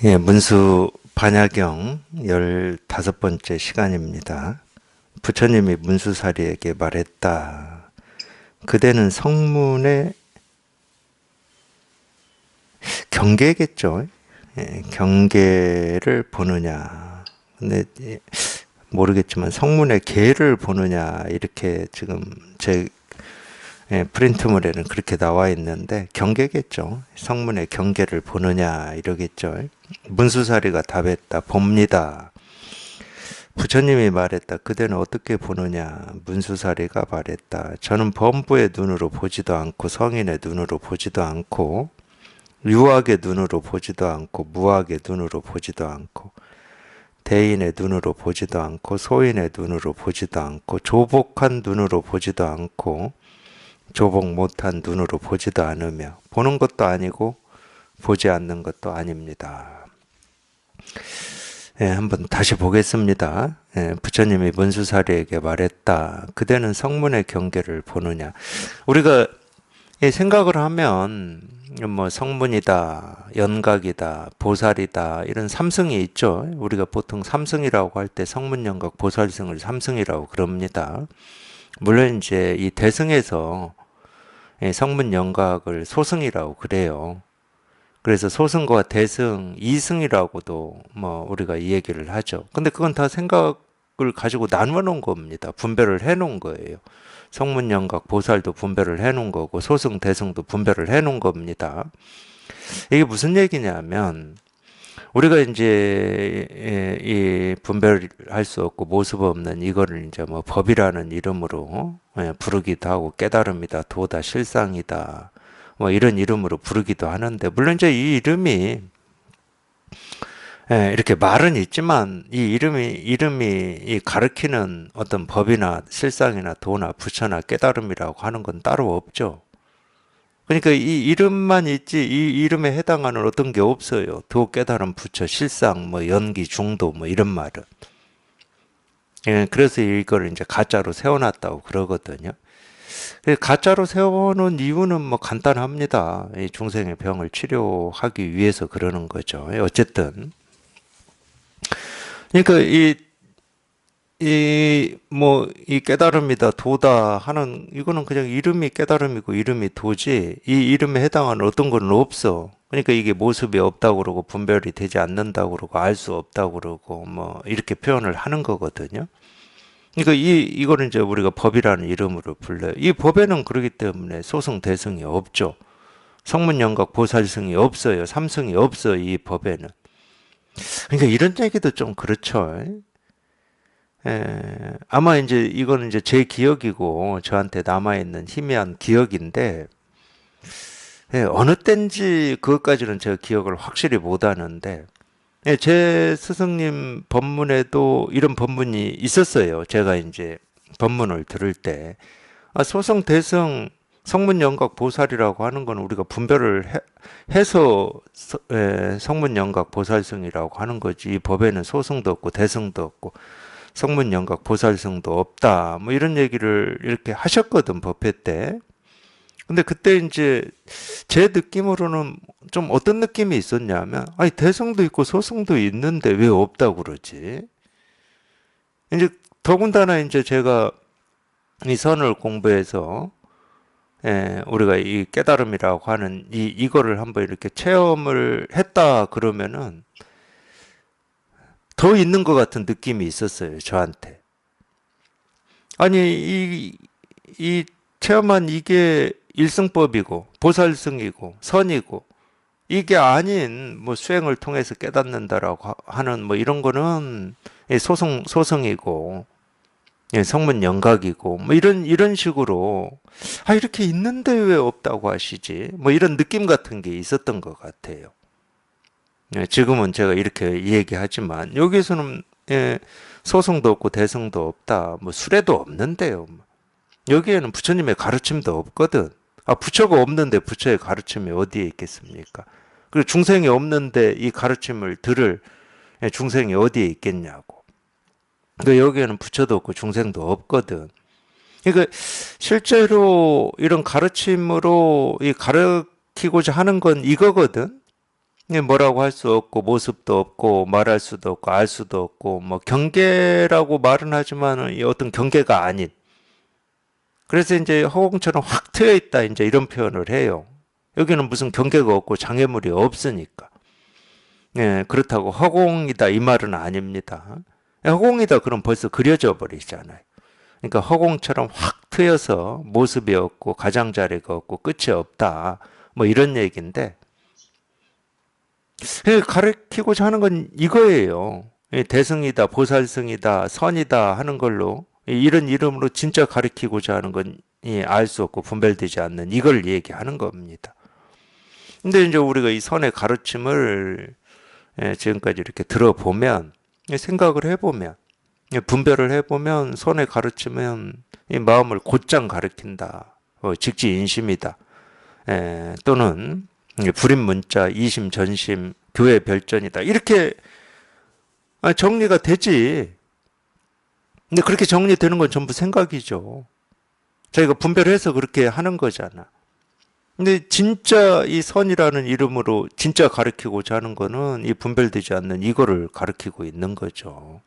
예, 문수 반야경 15번째 시간입니다. 부처님이 문수사리에게 말했다. 그대는 성문의 경계겠죠. 예, 경계를 보느냐. 근데 모르겠지만 성문의 계를 보느냐 이렇게 지금 제 프린트물에는 그렇게 나와 있는데 경계겠죠. 성문의 경계를 보느냐 이러겠죠. 문수사리가 답했다. 봅니다. 부처님이 말했다. 그대는 어떻게 보느냐. 문수사리가 말했다. 저는 범부의 눈으로 보지도 않고 성인의 눈으로 보지도 않고 유학의 눈으로 보지도 않고 무학의 눈으로 보지도 않고 대인의 눈으로 보지도 않고 소인의 눈으로 보지도 않고 조복한 눈으로 보지도 않고 조복 못한 눈으로 보지도 않으며 보는 것도 아니고 보지 않는 것도 아닙니다. 한번 다시 보겠습니다. 부처님이 문수사리에게 말했다. 그대는 성문의 경계를 보느냐. 우리가 생각을 하면 뭐 성문이다, 연각이다, 보살이다 이런 삼승이 있죠. 우리가 보통 삼승이라고 할 때 성문, 연각, 보살승을 삼승이라고 그럽니다. 물론 이제 이 대승에서 성문 연각을 소승이라고 그래요. 그래서 소승과 대승, 이승이라고도 뭐 우리가 이 얘기를 하죠. 근데 그건 다 생각을 가지고 나눠 놓은 겁니다. 분별을 해 놓은 거예요. 성문 연각, 보살도 분별을 해 놓은 거고 소승, 대승도 분별을 해 놓은 겁니다. 이게 무슨 얘기냐면 우리가 이제 이 분별할 수 없고 모습 없는 이거를 이제 뭐 법이라는 이름으로 부르기도 하고 깨달음이다, 도다, 실상이다, 뭐 이런 이름으로 부르기도 하는데 물론 이제 이 이름이 이렇게 말은 있지만 이 이름이 이 가르치는 어떤 법이나 실상이나 도나 부처나 깨달음이라고 하는 건 따로 없죠. 그러니까 이 이름만 있지 이 이름에 해당하는 어떤 게 없어요. 도, 깨달음, 부처, 실상, 뭐 연기, 중도 뭐 이런 말은. 그래서 이걸 이제 가짜로 세워놨다고 그러거든요. 가짜로 세워놓은 이유는 뭐 간단합니다. 이 중생의 병을 치료하기 위해서 그러는 거죠. 어쨌든. 그러니까 이 깨달음이다, 도다 하는, 이거는 그냥 이름이 깨달음이고 이름이 도지, 이 이름에 해당하는 어떤 거는 없어. 그러니까 이게 모습이 없다고 그러고, 분별이 되지 않는다고 그러고, 알 수 없다고 그러고, 뭐, 이렇게 표현을 하는 거거든요. 그러니까 이거는 이제 우리가 법이라는 이름으로 불러요. 이 법에는 그렇기 때문에 소승, 대승이 없죠. 성문, 영각, 보살승이 없어요. 삼승이 없어, 이 법에는. 그러니까 이런 얘기도 좀 그렇죠. 아마 이제 이거는 이제 제 기억이고 저한테 남아있는 희미한 기억인데, 어느 때인지 그것까지는 제가 기억을 확실히 못 하는데, 제 스승님 법문에도 이런 법문이 있었어요. 제가 이제 법문을 들을 때. 소승, 대승, 성문, 영각, 보살이라고 하는 건 우리가 분별을 해서 성문, 영각, 보살승이라고 하는 거지. 이 법에는 소승도 없고 대승도 없고 성문, 영각, 보살승도 없다. 뭐 이런 얘기를 이렇게 하셨거든, 법회 때. 근데 그때 이제 제 느낌으로는 좀 어떤 느낌이 있었냐면, 아니, 대승도 있고 소승도 있는데 왜 없다고 그러지? 이제 더군다나 이제 제가 이 선을 공부해서 우리가 이 깨달음이라고 하는 이거를 한번 이렇게 체험을 했다 그러면은 더 있는 것 같은 느낌이 있었어요, 저한테. 아니, 이 체험한 이게 일승법이고, 보살승이고, 선이고, 이게 아닌, 뭐, 수행을 통해서 깨닫는다라고 하는, 뭐, 이런 거는, 소승이고, 성문 영각이고, 뭐, 이런 식으로, 이렇게 있는데 왜 없다고 하시지? 뭐, 이런 느낌 같은 게 있었던 것 같아요. 지금은 제가 이렇게 얘기하지만, 여기에서는, 소승도 없고, 대승도 없다. 뭐, 수레도 없는데요. 여기에는 부처님의 가르침도 없거든. 부처가 없는데 부처의 가르침이 어디에 있겠습니까? 그리고 중생이 없는데 이 가르침을 들을 중생이 어디에 있겠냐고. 그러니까 여기에는 부처도 없고 중생도 없거든. 그러니까 실제로 이런 가르침으로 이 가르치고자 하는 건 이거거든. 이게 뭐라고 할 수 없고 모습도 없고 말할 수도 없고 알 수도 없고 뭐 경계라고 말은 하지만 이 어떤 경계가 아닌 그래서 이제 허공처럼 확 트여 있다 이제 이런 표현을 해요. 여기는 무슨 경계가 없고 장애물이 없으니까. 예, 그렇다고 허공이다 이 말은 아닙니다. 허공이다 그럼 벌써 그려져 버리잖아요. 그러니까 허공처럼 확 트여서 모습이 없고 가장자리가 없고 끝이 없다. 뭐 이런 얘기인데 가르치고자 하는 건 이거예요. 대승이다, 보살승이다, 선이다 하는 걸로 이런 이름으로 진짜 가르치고자 하는 건 알 수 없고 분별되지 않는 이걸 얘기하는 겁니다. 근데 이제 우리가 이 선의 가르침을 지금까지 이렇게 들어보면 생각을 해보면 분별을 해보면 선의 가르침은 이 마음을 곧장 가르친다. 직지인심이다. 또는 불임문자, 이심전심, 교회 별전이다. 이렇게 정리가 되지. 근데 그렇게 정리되는 건 전부 생각이죠. 자기가 분별해서 그렇게 하는 거잖아. 근데 진짜 이 선이라는 이름으로 진짜 가르치고자 하는 거는 이 분별되지 않는 이거를 가르치고 있는 거죠.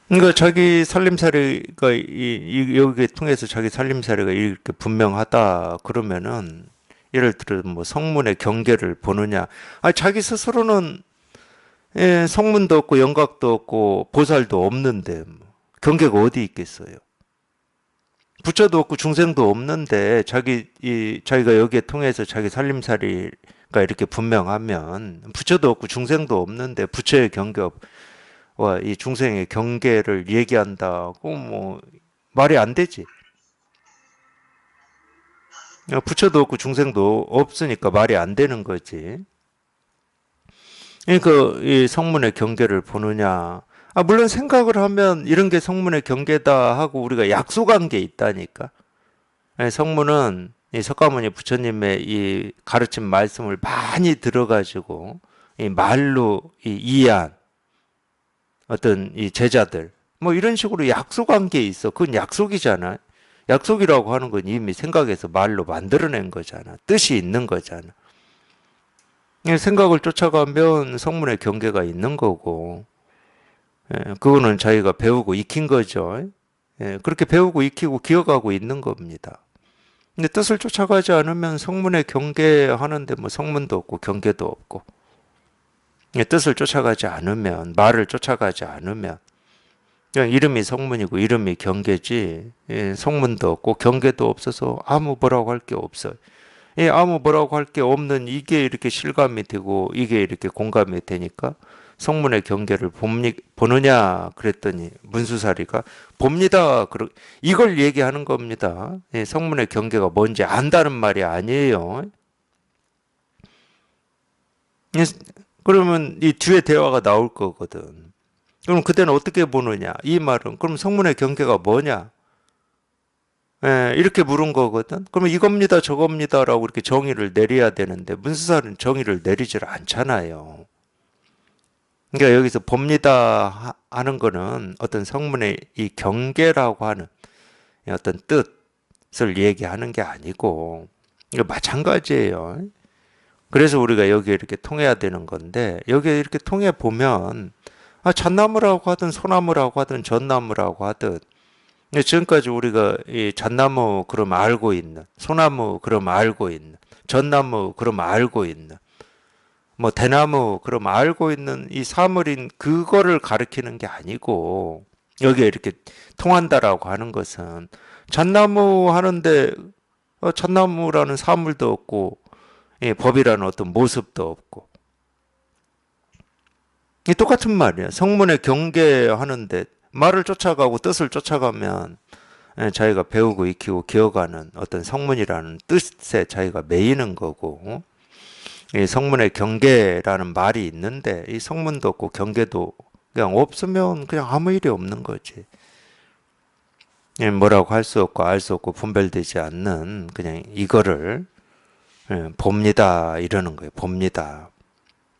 그러니까 자기 살림살이가 여기 통해서 자기 살림살이가 이렇게 분명하다 그러면은 예를 들어 뭐 성문의 경계를 보느냐? 자기 스스로는 성문도 없고 영각도 없고 보살도 없는데 뭐 경계가 어디 있겠어요? 부처도 없고 중생도 없는데 자기가 여기에 통해서 자기 살림살이가 이렇게 분명하면 부처도 없고 중생도 없는데 부처의 경계 와, 이 중생의 경계를 얘기한다고 뭐 말이 안 되지. 부처도 없고 중생도 없으니까 말이 안 되는 거지. 그러니까 이 성문의 경계를 보느냐. 물론 생각을 하면 이런 게 성문의 경계다 하고 우리가 약속한 게 있다니까. 성문은 이 석가모니 부처님의 이 가르침 말씀을 많이 들어가지고 이 말로 이해한 어떤 이 제자들 뭐 이런 식으로 약속한 게 있어. 그건 약속이잖아. 약속이라고 하는 건 이미 생각해서 말로 만들어낸 거잖아. 뜻이 있는 거잖아. 생각을 쫓아가면 성문의 경계가 있는 거고, 그거는 자기가 배우고 익힌 거죠. 그렇게 배우고 익히고 기억하고 있는 겁니다. 근데 뜻을 쫓아가지 않으면 성문의 경계하는데 뭐 성문도 없고 경계도 없고, 뜻을 쫓아가지 않으면, 말을 쫓아가지 않으면, 그냥 이름이 성문이고 이름이 경계지, 성문도 없고 경계도 없어서 아무 뭐라고 할 게 없어요. 아무 뭐라고 할 게 없는 이게 이렇게 실감이 되고 이게 이렇게 공감이 되니까 성문의 경계를 보느냐 그랬더니 문수사리가 봅니다. 이걸 얘기하는 겁니다. 성문의 경계가 뭔지 안다는 말이 아니에요. 그러면 이 뒤에 대화가 나올 거거든. 그럼 그때는 어떻게 보느냐? 이 말은 그럼 성문의 경계가 뭐냐? 이렇게 물은 거거든. 그러면 이겁니다, 저겁니다라고 이렇게 정의를 내려야 되는데 문수사는 정의를 내리질 않잖아요. 그러니까 여기서 봅니다 하는 거는 어떤 성문의 이 경계라고 하는 어떤 뜻을 얘기하는 게 아니고 이거 마찬가지예요. 그래서 우리가 여기 이렇게 통해야 되는 건데 여기 이렇게 통해 보면 잣나무라고 하든 소나무라고 하든 전나무라고 하든 지금까지 우리가 이 잣나무 그럼 알고 있는 소나무 그럼 알고 있는 전나무 그럼 알고 있는 뭐 대나무 그럼 알고 있는 이 사물인 그거를 가리키는 게 아니고 여기에 이렇게 통한다라고 하는 것은 잣나무 하는데 잣나무라는 사물도 없고 법이라는 어떤 모습도 없고 이 똑같은 말이야. 성문의 경계하는데 말을 쫓아가고 뜻을 쫓아가면 자기가 배우고 익히고 기억하는 어떤 성문이라는 뜻에 자기가 매이는 거고 이 성문의 경계라는 말이 있는데 이 성문도 없고 경계도 그냥 없으면 그냥 아무 일이 없는 거지. 뭐라고 할 수 없고 알 수 없고 분별되지 않는 그냥 이거를 봅니다 이러는 거예요. 봅니다.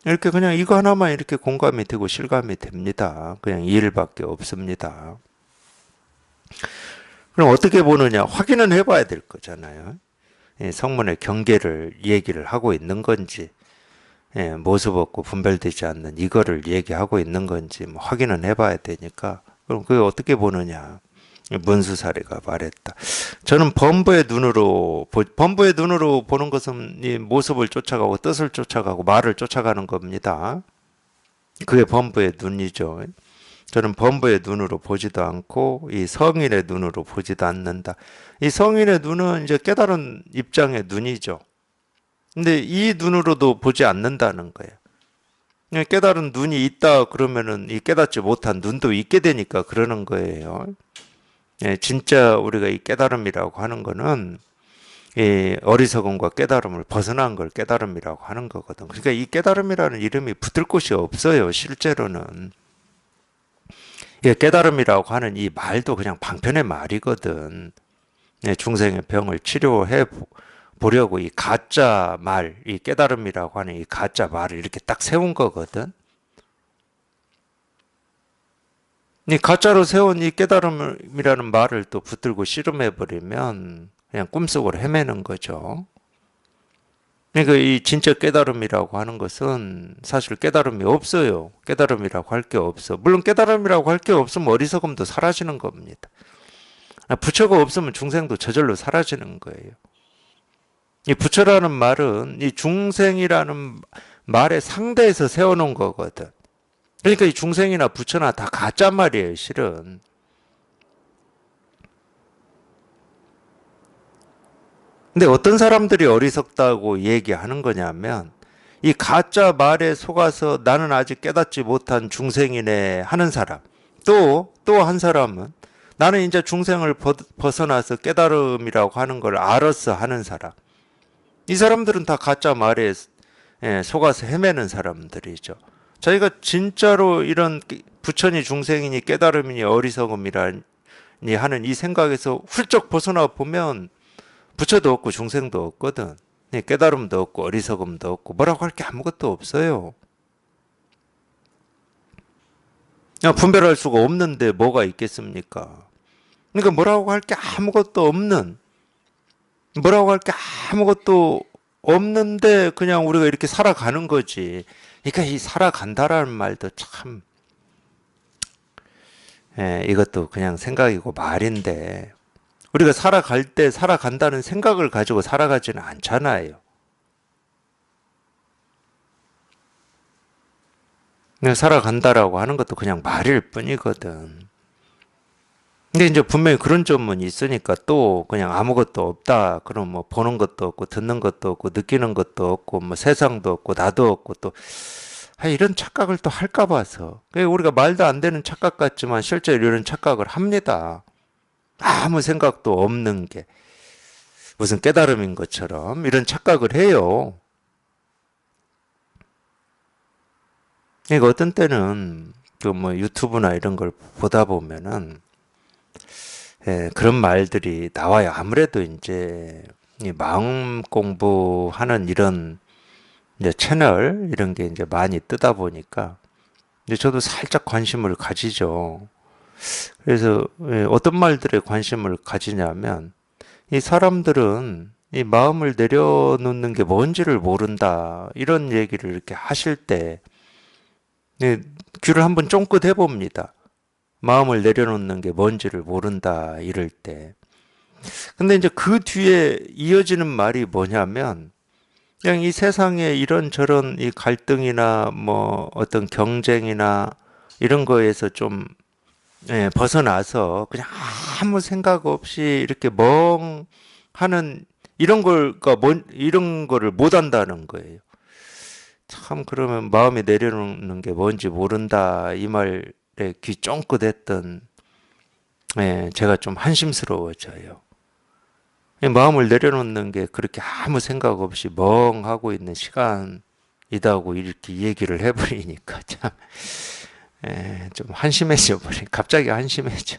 이렇게 그냥 이거 하나만 이렇게 공감이 되고 실감이 됩니다. 그냥 이 일밖에 없습니다. 그럼 어떻게 보느냐? 확인은 해봐야 될 거잖아요. 성문의 경계를 얘기를 하고 있는 건지, 모습 없고 분별되지 않는 이거를 얘기하고 있는 건지 뭐 확인은 해봐야 되니까. 그럼 그게 어떻게 보느냐? 문수 사례가 말했다. 저는 범부의 눈으로 보는 것은 이 모습을 쫓아가고 뜻을 쫓아가고 말을 쫓아가는 겁니다. 그게 범부의 눈이죠. 저는 범부의 눈으로 보지도 않고 이 성인의 눈으로 보지도 않는다. 이 성인의 눈은 이제 깨달은 입장의 눈이죠. 근데 이 눈으로도 보지 않는다는 거예요. 깨달은 눈이 있다 그러면은 이 깨닫지 못한 눈도 있게 되니까 그러는 거예요. 진짜 우리가 이 깨달음이라고 하는 거는 이 어리석음과 깨달음을 벗어난 걸 깨달음이라고 하는 거거든. 그러니까 이 깨달음이라는 이름이 붙을 곳이 없어요. 실제로는. 깨달음이라고 하는 이 말도 그냥 방편의 말이거든. 중생의 병을 치료해 보려고 이 가짜 말, 이 깨달음이라고 하는 이 가짜 말을 이렇게 딱 세운 거거든. 이 가짜로 세운 이 깨달음이라는 말을 또 붙들고 씨름해 버리면 그냥 꿈속으로 헤매는 거죠. 그러니까 이 진짜 깨달음이라고 하는 것은 사실 깨달음이 없어요. 깨달음이라고 할 게 없어. 물론 깨달음이라고 할 게 없으면 어리석음도 사라지는 겁니다. 부처가 없으면 중생도 저절로 사라지는 거예요. 이 부처라는 말은 이 중생이라는 말의 상대에서 세워놓은 거거든. 그러니까 이 중생이나 부처나 다 가짜 말이에요, 실은. 근데 어떤 사람들이 어리석다고 얘기하는 거냐면 이 가짜 말에 속아서 나는 아직 깨닫지 못한 중생이네 하는 사람. 또 한 사람은 나는 이제 중생을 벗어나서 깨달음이라고 하는 걸 알았어 하는 사람. 이 사람들은 다 가짜 말에 속아서 헤매는 사람들이죠. 자기가 진짜로 이런 부처니 중생이니 깨달음이니 어리석음이라니 하는 이 생각에서 훌쩍 벗어나 보면 부처도 없고 중생도 없거든. 깨달음도 없고 어리석음도 없고 뭐라고 할 게 아무것도 없어요. 분별할 수가 없는데 뭐가 있겠습니까? 그러니까 뭐라고 할 게 아무것도 없는, 뭐라고 할 게 아무것도 없는데 그냥 우리가 이렇게 살아가는 거지. 그러니까 이 살아간다라는 말도 참, 이것도 그냥 생각이고 말인데 우리가 살아갈 때 살아간다는 생각을 가지고 살아가지는 않잖아요. 그냥 살아간다라고 하는 것도 그냥 말일 뿐이거든. 근데 이제 분명히 그런 점은 있으니까 또 그냥 아무것도 없다. 그럼 뭐 보는 것도 없고 듣는 것도 없고 느끼는 것도 없고 뭐 세상도 없고 나도 없고 또 이런 착각을 또 할까 봐서. 우리가 말도 안 되는 착각 같지만 실제로 이런 착각을 합니다. 아무 생각도 없는 게 무슨 깨달음인 것처럼 이런 착각을 해요. 그러니까 어떤 때는 그 뭐 유튜브나 이런 걸 보다 보면은 그런 말들이 나와요. 아무래도 이제 이 마음 공부하는 이런 이제 채널 이런 게 이제 많이 뜨다 보니까 이제 저도 살짝 관심을 가지죠. 그래서 어떤 말들에 관심을 가지냐면 이 사람들은 이 마음을 내려놓는 게 뭔지를 모른다 이런 얘기를 이렇게 하실 때 귀를 한번 쫑긋 해봅니다. 마음을 내려놓는 게 뭔지를 모른다 이럴 때. 근데 이제 그 뒤에 이어지는 말이 뭐냐면 그냥 이 세상에 이런저런 이 갈등이나 뭐 어떤 경쟁이나 이런 거에서 좀 벗어나서 그냥 아무 생각 없이 이렇게 멍하는 이런 거를 못 한다는 거예요. 참 그러면 마음에 내려놓는 게 뭔지 모른다 이 말에 귀 쫑긋했던 제가 좀 한심스러워져요. 마음을 내려놓는 게 그렇게 아무 생각 없이 멍하고 있는 시간이다고 이렇게 얘기를 해버리니까 참 좀 한심해져 버린. 갑자기 한심해져.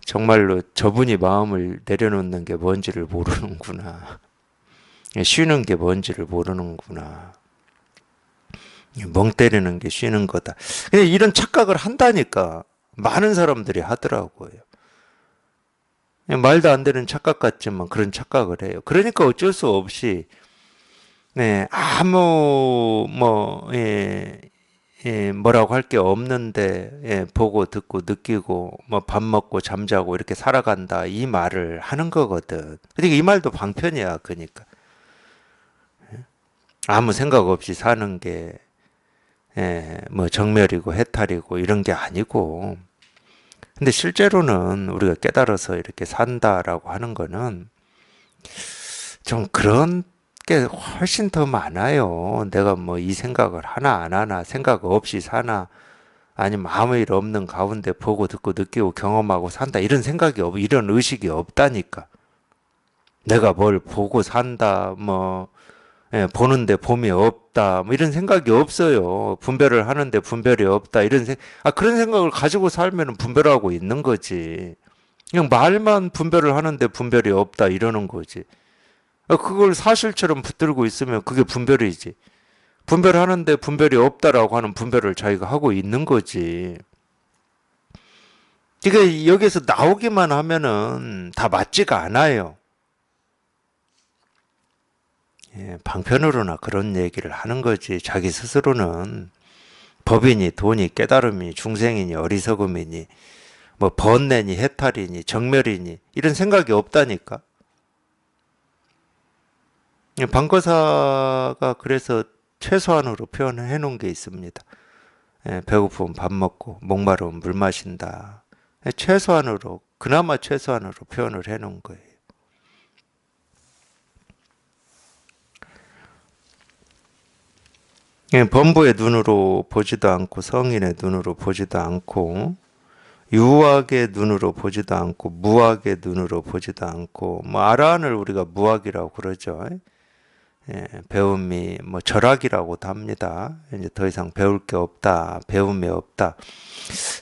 정말로 저분이 마음을 내려놓는 게 뭔지를 모르는구나. 쉬는 게 뭔지를 모르는구나. 멍 때리는 게 쉬는 거다. 그냥 이런 착각을 한다니까 많은 사람들이 하더라고요. 말도 안 되는 착각 같지만 그런 착각을 해요. 그러니까 어쩔 수 없이 아무 뭐라고 할 게 없는데 보고 듣고 느끼고 뭐 밥 먹고 잠자고 이렇게 살아간다 이 말을 하는 거거든. 그러니까 이 말도 방편이야. 그러니까 아무 생각 없이 사는 게 뭐 정멸이고 해탈이고 이런 게 아니고, 근데 실제로는 우리가 깨달아서 이렇게 산다라고 하는 거는 좀 그런 게 훨씬 더 많아요. 내가 뭐 이 생각을 하나 안 하나, 생각 없이 사나, 아니면 아무 일 없는 가운데 보고 듣고 느끼고 경험하고 산다, 이런 생각이 이런 의식이 없다니까. 내가 뭘 보고 산다, 뭐 보는데 봄이 없다, 뭐 이런 생각이 없어요. 분별을 하는데 분별이 없다, 그런 생각을 가지고 살면 분별하고 있는 거지. 그냥 말만 분별을 하는데 분별이 없다 이러는 거지. 그걸 사실처럼 붙들고 있으면 그게 분별이지. 분별하는데 분별이 없다라고 하는 분별을 자기가 하고 있는 거지. 이게 여기서 나오기만 하면은 다 맞지가 않아요. 방편으로나 그런 얘기를 하는 거지. 자기 스스로는 법이니 돈이 깨달음이니 중생이니 어리석음이니 뭐 번뇌니 해탈이니 정멸이니 이런 생각이 없다니까. 방거사가 그래서 최소한으로 표현해 놓은 게 있습니다. 배고프면 밥 먹고 목마르면 물 마신다. 최소한으로, 그나마 최소한으로 표현을 해 놓은 거예요. 범부의 눈으로 보지도 않고 성인의 눈으로 보지도 않고 유학의 눈으로 보지도 않고 무학의 눈으로 보지도 않고, 뭐 아라한을 우리가 무학이라고 그러죠. 배움이 뭐 절학이라고도 합니다. 이제 더 이상 배울 게 없다, 배움이 없다.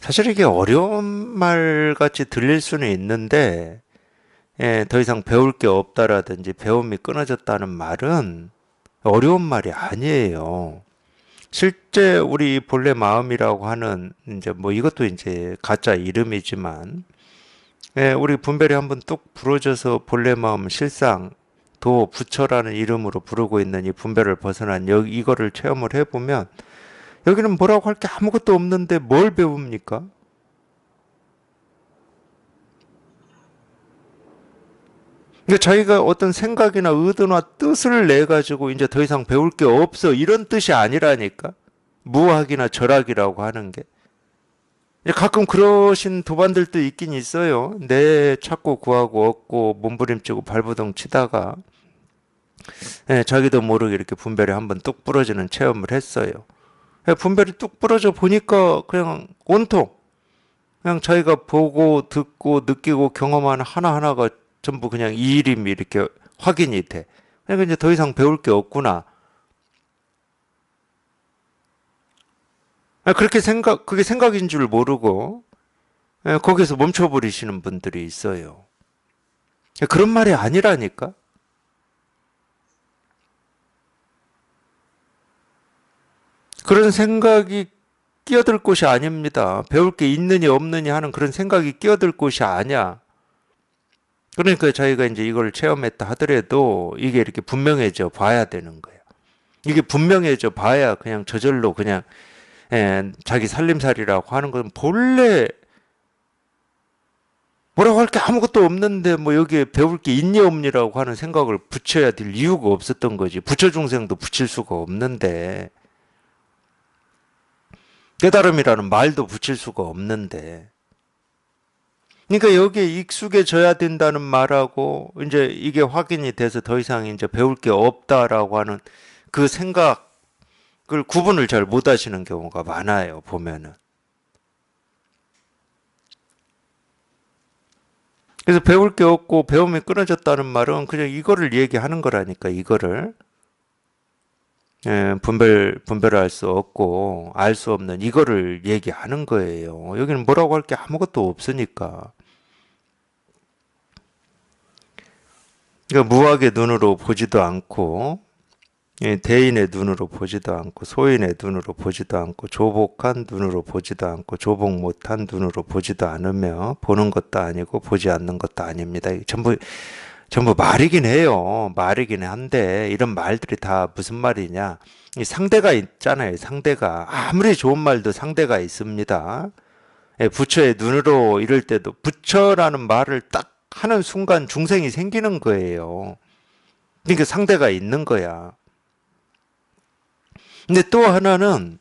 사실 이게 어려운 말 같이 들릴 수는 있는데, 더 이상 배울 게 없다라든지 배움이 끊어졌다는 말은 어려운 말이 아니에요. 실제 우리 본래 마음이라고 하는 이제 뭐 이것도 이제 가짜 이름이지만, 우리 분별이 한번 뚝 부러져서 본래 마음 실상 도 부처라는 이름으로 부르고 있는 이 분별을 벗어난 이거를 체험을 해보면 여기는 뭐라고 할 게 아무것도 없는데 뭘 배웁니까? 그러니까 자기가 어떤 생각이나 의도나 뜻을 내 가지고 이제 더 이상 배울 게 없어 이런 뜻이 아니라니까. 무학이나 절학이라고 하는 게. 가끔 그러신 도반들도 있긴 있어요. 내 찾고 구하고 얻고 몸부림치고 발버둥 치다가 자기도 모르게 이렇게 분별이 한번 뚝 부러지는 체험을 했어요. 분별이 뚝 부러져 보니까 그냥 온통 그냥 자기가 보고 듣고 느끼고 경험하는 하나하나가 전부 그냥 이 일임이 이렇게 확인이 돼. 그러니까 이제 더 이상 배울 게 없구나. 그게 생각인 줄 모르고 거기서 멈춰버리시는 분들이 있어요. 그런 말이 아니라니까. 그런 생각이 끼어들 곳이 아닙니다. 배울 게 있느냐 없느냐 하는 그런 생각이 끼어들 곳이 아니야. 그러니까 저희가 이제 이걸 체험했다 하더라도 이게 이렇게 분명해져 봐야 되는 거예요. 이게 분명해져 봐야 그냥 저절로 그냥 자기 살림살이라고 하는 건 본래 뭐라고 할 게 아무것도 없는데 뭐 여기에 배울 게 있니 없니라고 하는 생각을 붙여야 될 이유가 없었던 거지. 부처 중생도 붙일 수가 없는데, 깨달음이라는 말도 붙일 수가 없는데. 그러니까 여기에 익숙해져야 된다는 말하고 이제 이게 확인이 돼서 더 이상 이제 배울 게 없다라고 하는 그 생각을 구분을 잘 못 하시는 경우가 많아요, 보면은. 그래서 배울 게 없고 배움이 끊어졌다는 말은 그냥 이거를 얘기하는 거라니까, 이거를. 분별할 수 없고 알 수 없는 이거를 얘기하는 거예요. 여기는 뭐라고 할 게 아무것도 없으니까. 그러니까 무학의 눈으로 보지도 않고 대인의 눈으로 보지도 않고 소인의 눈으로 보지도 않고 조복한 눈으로 보지도 않고 조복 못한 눈으로 보지도 않으며 보는 것도 아니고 보지 않는 것도 아닙니다. 전부 말이긴 해요. 말이긴 한데 이런 말들이 다 무슨 말이냐? 이 상대가 있잖아요. 상대가 아무리 좋은 말도 상대가 있습니다. 부처의 눈으로 이럴 때도 부처라는 말을 딱 하는 순간 중생이 생기는 거예요. 그러니까 상대가 있는 거야. 근데 또 하나는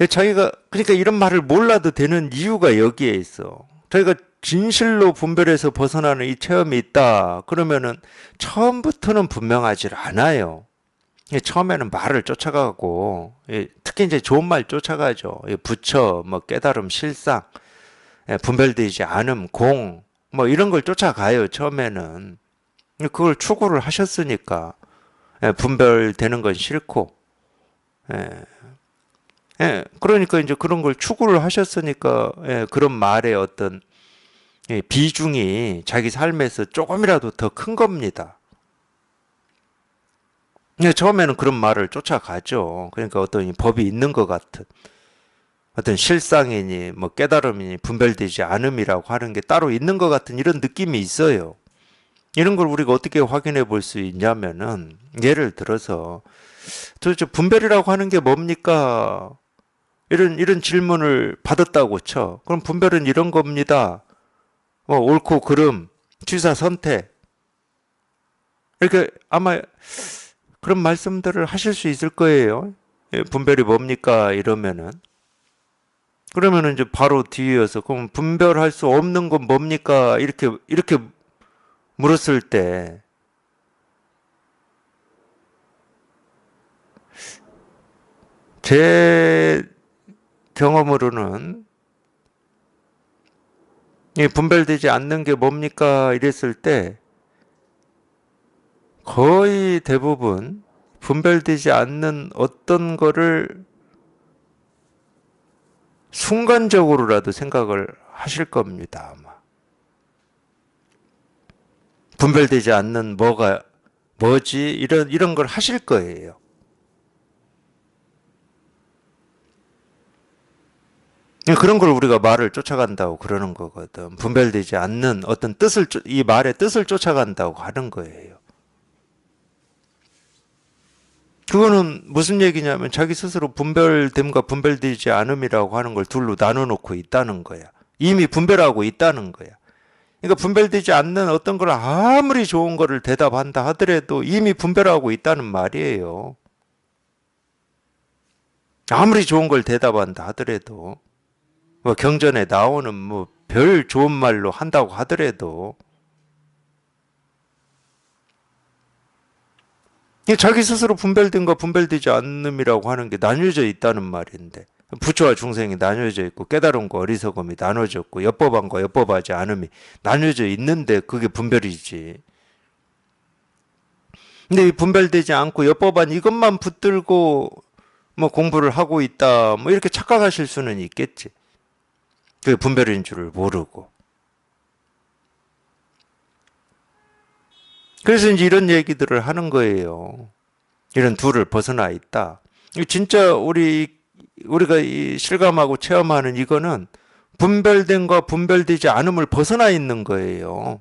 자기가 그러니까 이런 말을 몰라도 되는 이유가 여기에 있어. 자기가 진실로 분별해서 벗어나는 이 체험이 있다. 그러면은 처음부터는 분명하지 않아요. 처음에는 말을 쫓아가고 특히 이제 좋은 말 쫓아가죠. 부처, 뭐 깨달음, 실상, 분별되지 않음, 공, 뭐 이런 걸 쫓아가요. 처음에는 그걸 추구를 하셨으니까 분별되는 건 싫고, 그러니까 이제 그런 걸 추구를 하셨으니까 그런 말의 어떤 비중이 자기 삶에서 조금이라도 더 큰 겁니다. 처음에는 그런 말을 쫓아가죠. 그러니까 어떤 법이 있는 것 같은 어떤 실상이니 뭐 깨달음이니 분별되지 않음이라고 하는 게 따로 있는 것 같은 이런 느낌이 있어요. 이런 걸 우리가 어떻게 확인해 볼 수 있냐면은 예를 들어서 도대체 분별이라고 하는 게 뭡니까? 이런 질문을 받았다고 쳐. 그럼 분별은 이런 겁니다. 옳고 그름, 취사 선택. 이렇게 아마 그런 말씀들을 하실 수 있을 거예요. 분별이 뭡니까? 이러면은. 그러면은 이제 바로 뒤이어서 그럼 분별할 수 없는 건 뭡니까? 이렇게 물었을 때 제 경험으로는 이 분별되지 않는 게 뭡니까? 이랬을 때 거의 대부분 분별되지 않는 어떤 거를 순간적으로라도 생각을 하실 겁니다, 아마. 분별되지 않는 뭐지? 이런 걸 하실 거예요. 그런 걸 우리가 말을 쫓아간다고 그러는 거거든. 분별되지 않는 어떤 이 말의 뜻을 쫓아간다고 하는 거예요. 그거는 무슨 얘기냐면 자기 스스로 분별됨과 분별되지 않음이라고 하는 걸 둘로 나눠놓고 있다는 거야. 이미 분별하고 있다는 거야. 그러니까 분별되지 않는 어떤 걸 아무리 좋은 거를 대답한다 하더라도 이미 분별하고 있다는 말이에요. 아무리 좋은 걸 대답한다 하더라도 뭐 경전에 나오는 뭐 별 좋은 말로 한다고 하더라도 자기 스스로 분별된과 분별되지 않음이라고 하는 게 나뉘어져 있다는 말인데 부처와 중생이 나뉘어져 있고 깨달음과 어리석음이 나눠졌고 엿법함과 엿법하지 않음이 나뉘어져 있는데 그게 분별이지. 근데 이 분별되지 않고 엿법한 이것만 붙들고 뭐 공부를 하고 있다 뭐 이렇게 착각하실 수는 있겠지. 그게 분별인 줄을 모르고. 그래서 이제 이런 얘기들을 하는 거예요. 이런 둘을 벗어나 있다. 진짜 우리가 이 실감하고 체험하는 이거는 분별됨과 분별되지 않음을 벗어나 있는 거예요.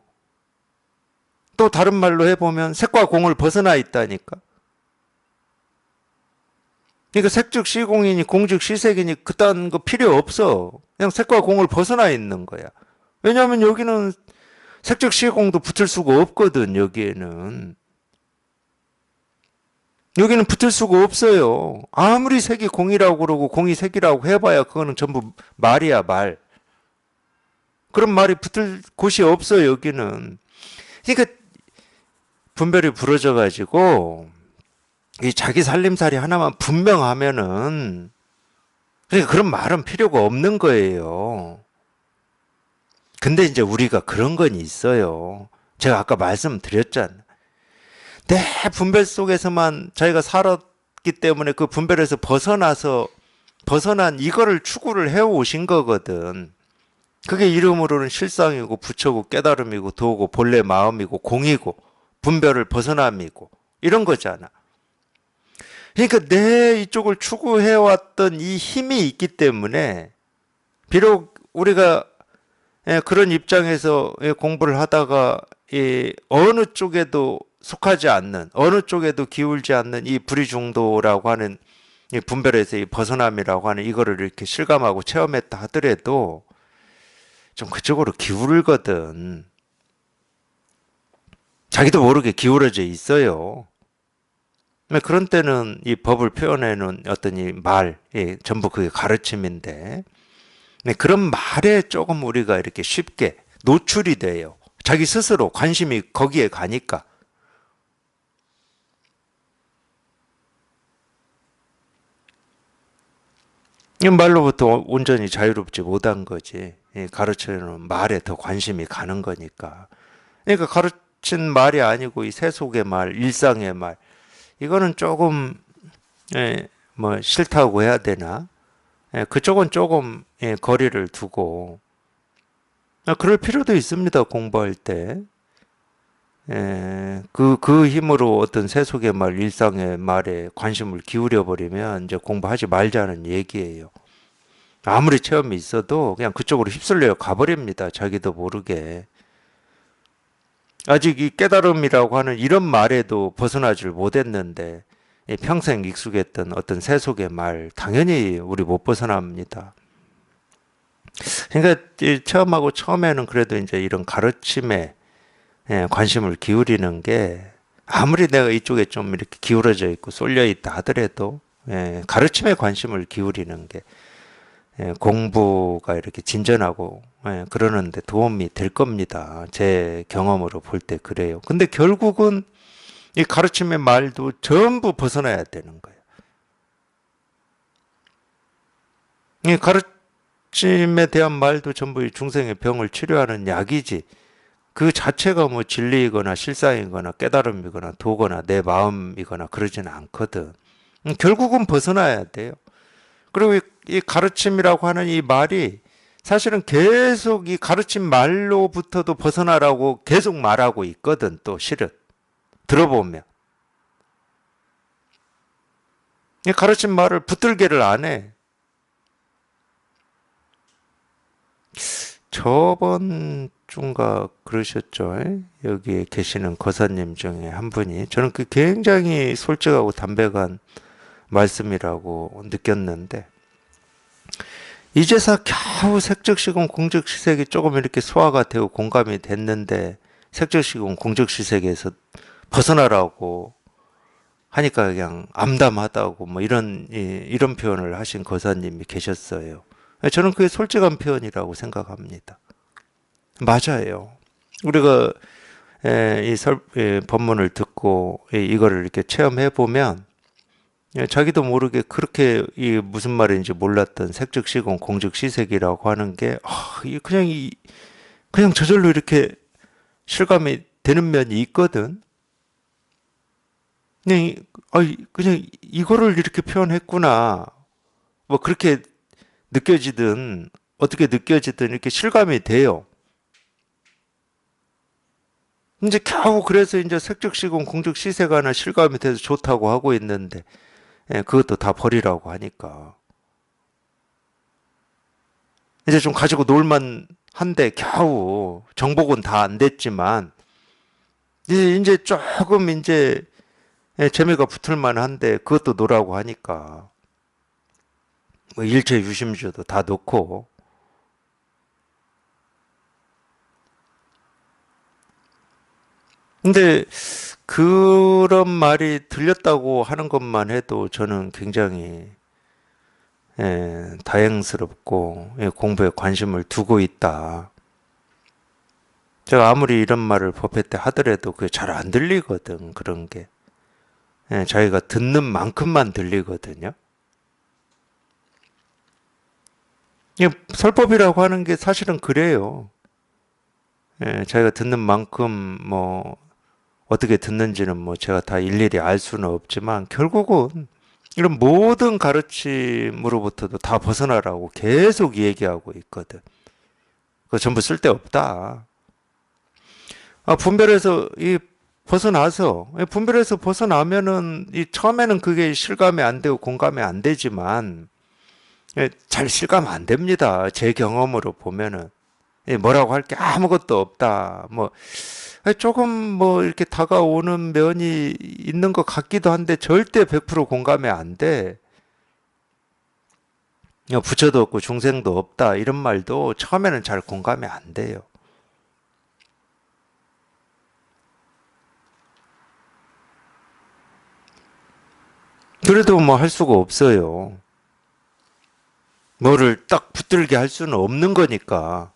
또 다른 말로 해보면 색과 공을 벗어나 있다니까. 그러니까 색즉 시공이니 공즉 시색이니 그딴 거 필요 없어. 그냥 색과 공을 벗어나 있는 거야. 왜냐하면 여기는 색즉 시공도 붙을 수가 없거든. 여기는 붙을 수가 없어요. 아무리 색이 공이라고 그러고 공이 색이라고 해봐야 그거는 전부 말이야 말. 그런 말이 붙을 곳이 없어 여기는. 그러니까 분별이 부러져 가지고 이 자기 살림살이 하나만 분명하면은 그러니까 그런 말은 필요가 없는 거예요. 근데 이제 우리가 그런 건 있어요. 제가 아까 말씀드렸잖아. 내 분별 속에서만 자기가 살았기 때문에 그 분별에서 벗어난 이거를 추구를 해오신 거거든. 그게 이름으로는 실상이고 부처고 깨달음이고 도고 본래 마음이고 공이고 분별을 벗어남이고 이런 거잖아. 그러니까 내 이쪽을 추구해왔던 이 힘이 있기 때문에 비록 우리가 그런 입장에서 공부를 하다가 어느 쪽에도 속하지 않는, 어느 쪽에도 기울지 않는 이 불이중도라고 하는 이 분별에서 이 벗어남이라고 하는 이거를 이렇게 실감하고 체험했다 하더라도 좀 그쪽으로 기울거든. 자기도 모르게 기울어져 있어요. 그런 때는 이 법을 표현해놓은 어떤 이 말, 전부 그게 가르침인데, 그런 말에 조금 우리가 이렇게 쉽게 노출이 돼요. 자기 스스로 관심이 거기에 가니까. 이 말로부터 온전히 자유롭지 못한 거지. 가르치는 말에 더 관심이 가는 거니까. 그러니까 가르친 말이 아니고 이 세속의 말, 일상의 말, 이거는 조금 뭐 싫다고 해야 되나? 그쪽은 조금 거리를 두고 그럴 필요도 있습니다. 공부할 때. 그 힘으로 어떤 세속의 말, 일상의 말에 관심을 기울여 버리면 이제 공부하지 말자는 얘기예요. 아무리 체험이 있어도 그냥 그쪽으로 휩쓸려 가버립니다. 자기도 모르게. 아직 이 깨달음이라고 하는 이런 말에도 벗어나질 못했는데 평생 익숙했던 어떤 세속의 말 당연히 우리 못 벗어납니다. 그러니까 체험하고 처음에는 그래도 이제 이런 가르침에 관심을 기울이는 게 아무리 내가 이쪽에 좀 이렇게 기울어져 있고 쏠려 있다 하더라도 가르침에 관심을 기울이는 게 공부가 이렇게 진전하고 그러는데 도움이 될 겁니다. 제 경험으로 볼 때 그래요. 근데 결국은 이 가르침의 말도 전부 벗어나야 되는 거예요. 이 가르침에 대한 말도 전부 이 중생의 병을 치료하는 약이지. 그 자체가 뭐 진리이거나 실상이거나 깨달음이거나 도거나 내 마음이거나 그러지는 않거든. 결국은 벗어나야 돼요. 그리고 이 가르침이라고 하는 이 말이 사실은 계속 이 가르침 말로부터도 벗어나라고 계속 말하고 있거든, 또 실은. 들어보면. 이 가르침 말을 붙들게를 안 해. 저번 주인가 그러셨죠? 여기에 계시는 거사님 중에 한 분이. 저는 그 굉장히 솔직하고 담백한 말씀이라고 느꼈는데, 이제서 겨우 색적시공 공적시색이 조금 이렇게 소화가 되고 공감이 됐는데, 색적시공 공적시색에서 벗어나라고 하니까 그냥 암담하다고 뭐 이런 표현을 하신 거사님이 계셨어요. 저는 그게 솔직한 표현이라고 생각합니다. 맞아요. 우리가 법문을 듣고 이거를 이렇게 체험해 보면 자기도 모르게 그렇게 이 무슨 말인지 몰랐던 색즉시공 공즉시색이라고 하는 게 그냥 저절로 이렇게 실감이 되는 면이 있거든. 그냥 이거를 이렇게 표현했구나. 뭐 그렇게 느껴지든 어떻게 느껴지든 이렇게 실감이 돼요. 이제 겨우 그래서 이제 색즉시공 공즉시색하나 실감이 돼서 좋다고 하고 있는데 그것도 다 버리라고 하니까 이제 좀 가지고 놀만 한데 겨우 정복은 다 안 됐지만 이제 조금 이제 재미가 붙을 만한데 그것도 놓으라고 하니까 뭐 일체 유심주도 다 놓고 근데 그런 말이 들렸다고 하는 것만 해도 저는 굉장히 다행스럽고 공부에 관심을 두고 있다. 제가 아무리 이런 말을 법회 때 하더라도 그게 잘 안 들리거든. 그런 게 자기가 듣는 만큼만 들리거든요. 설법이라고 하는 게 사실은 그래요. 자기가 듣는 만큼 뭐 어떻게 듣는지는 뭐 제가 다 일일이 알 수는 없지만 결국은 이런 모든 가르침으로부터도 다 벗어나라고 계속 얘기하고 있거든. 그거 전부 쓸데없다. 분별해서 이 벗어나서 분별에서 벗어나면은 이 처음에는 그게 실감이 안 되고 공감이 안 되지만 잘 실감 안 됩니다. 제 경험으로 보면은 뭐라고 할 게 아무것도 없다. 뭐 조금 뭐 이렇게 다가오는 면이 있는 것 같기도 한데 절대 100% 공감이 안 돼. 부처도 없고 중생도 없다 이런 말도 처음에는 잘 공감이 안 돼요. 그래도 뭐 할 수가 없어요. 뭐를 딱 붙들게 할 수는 없는 거니까.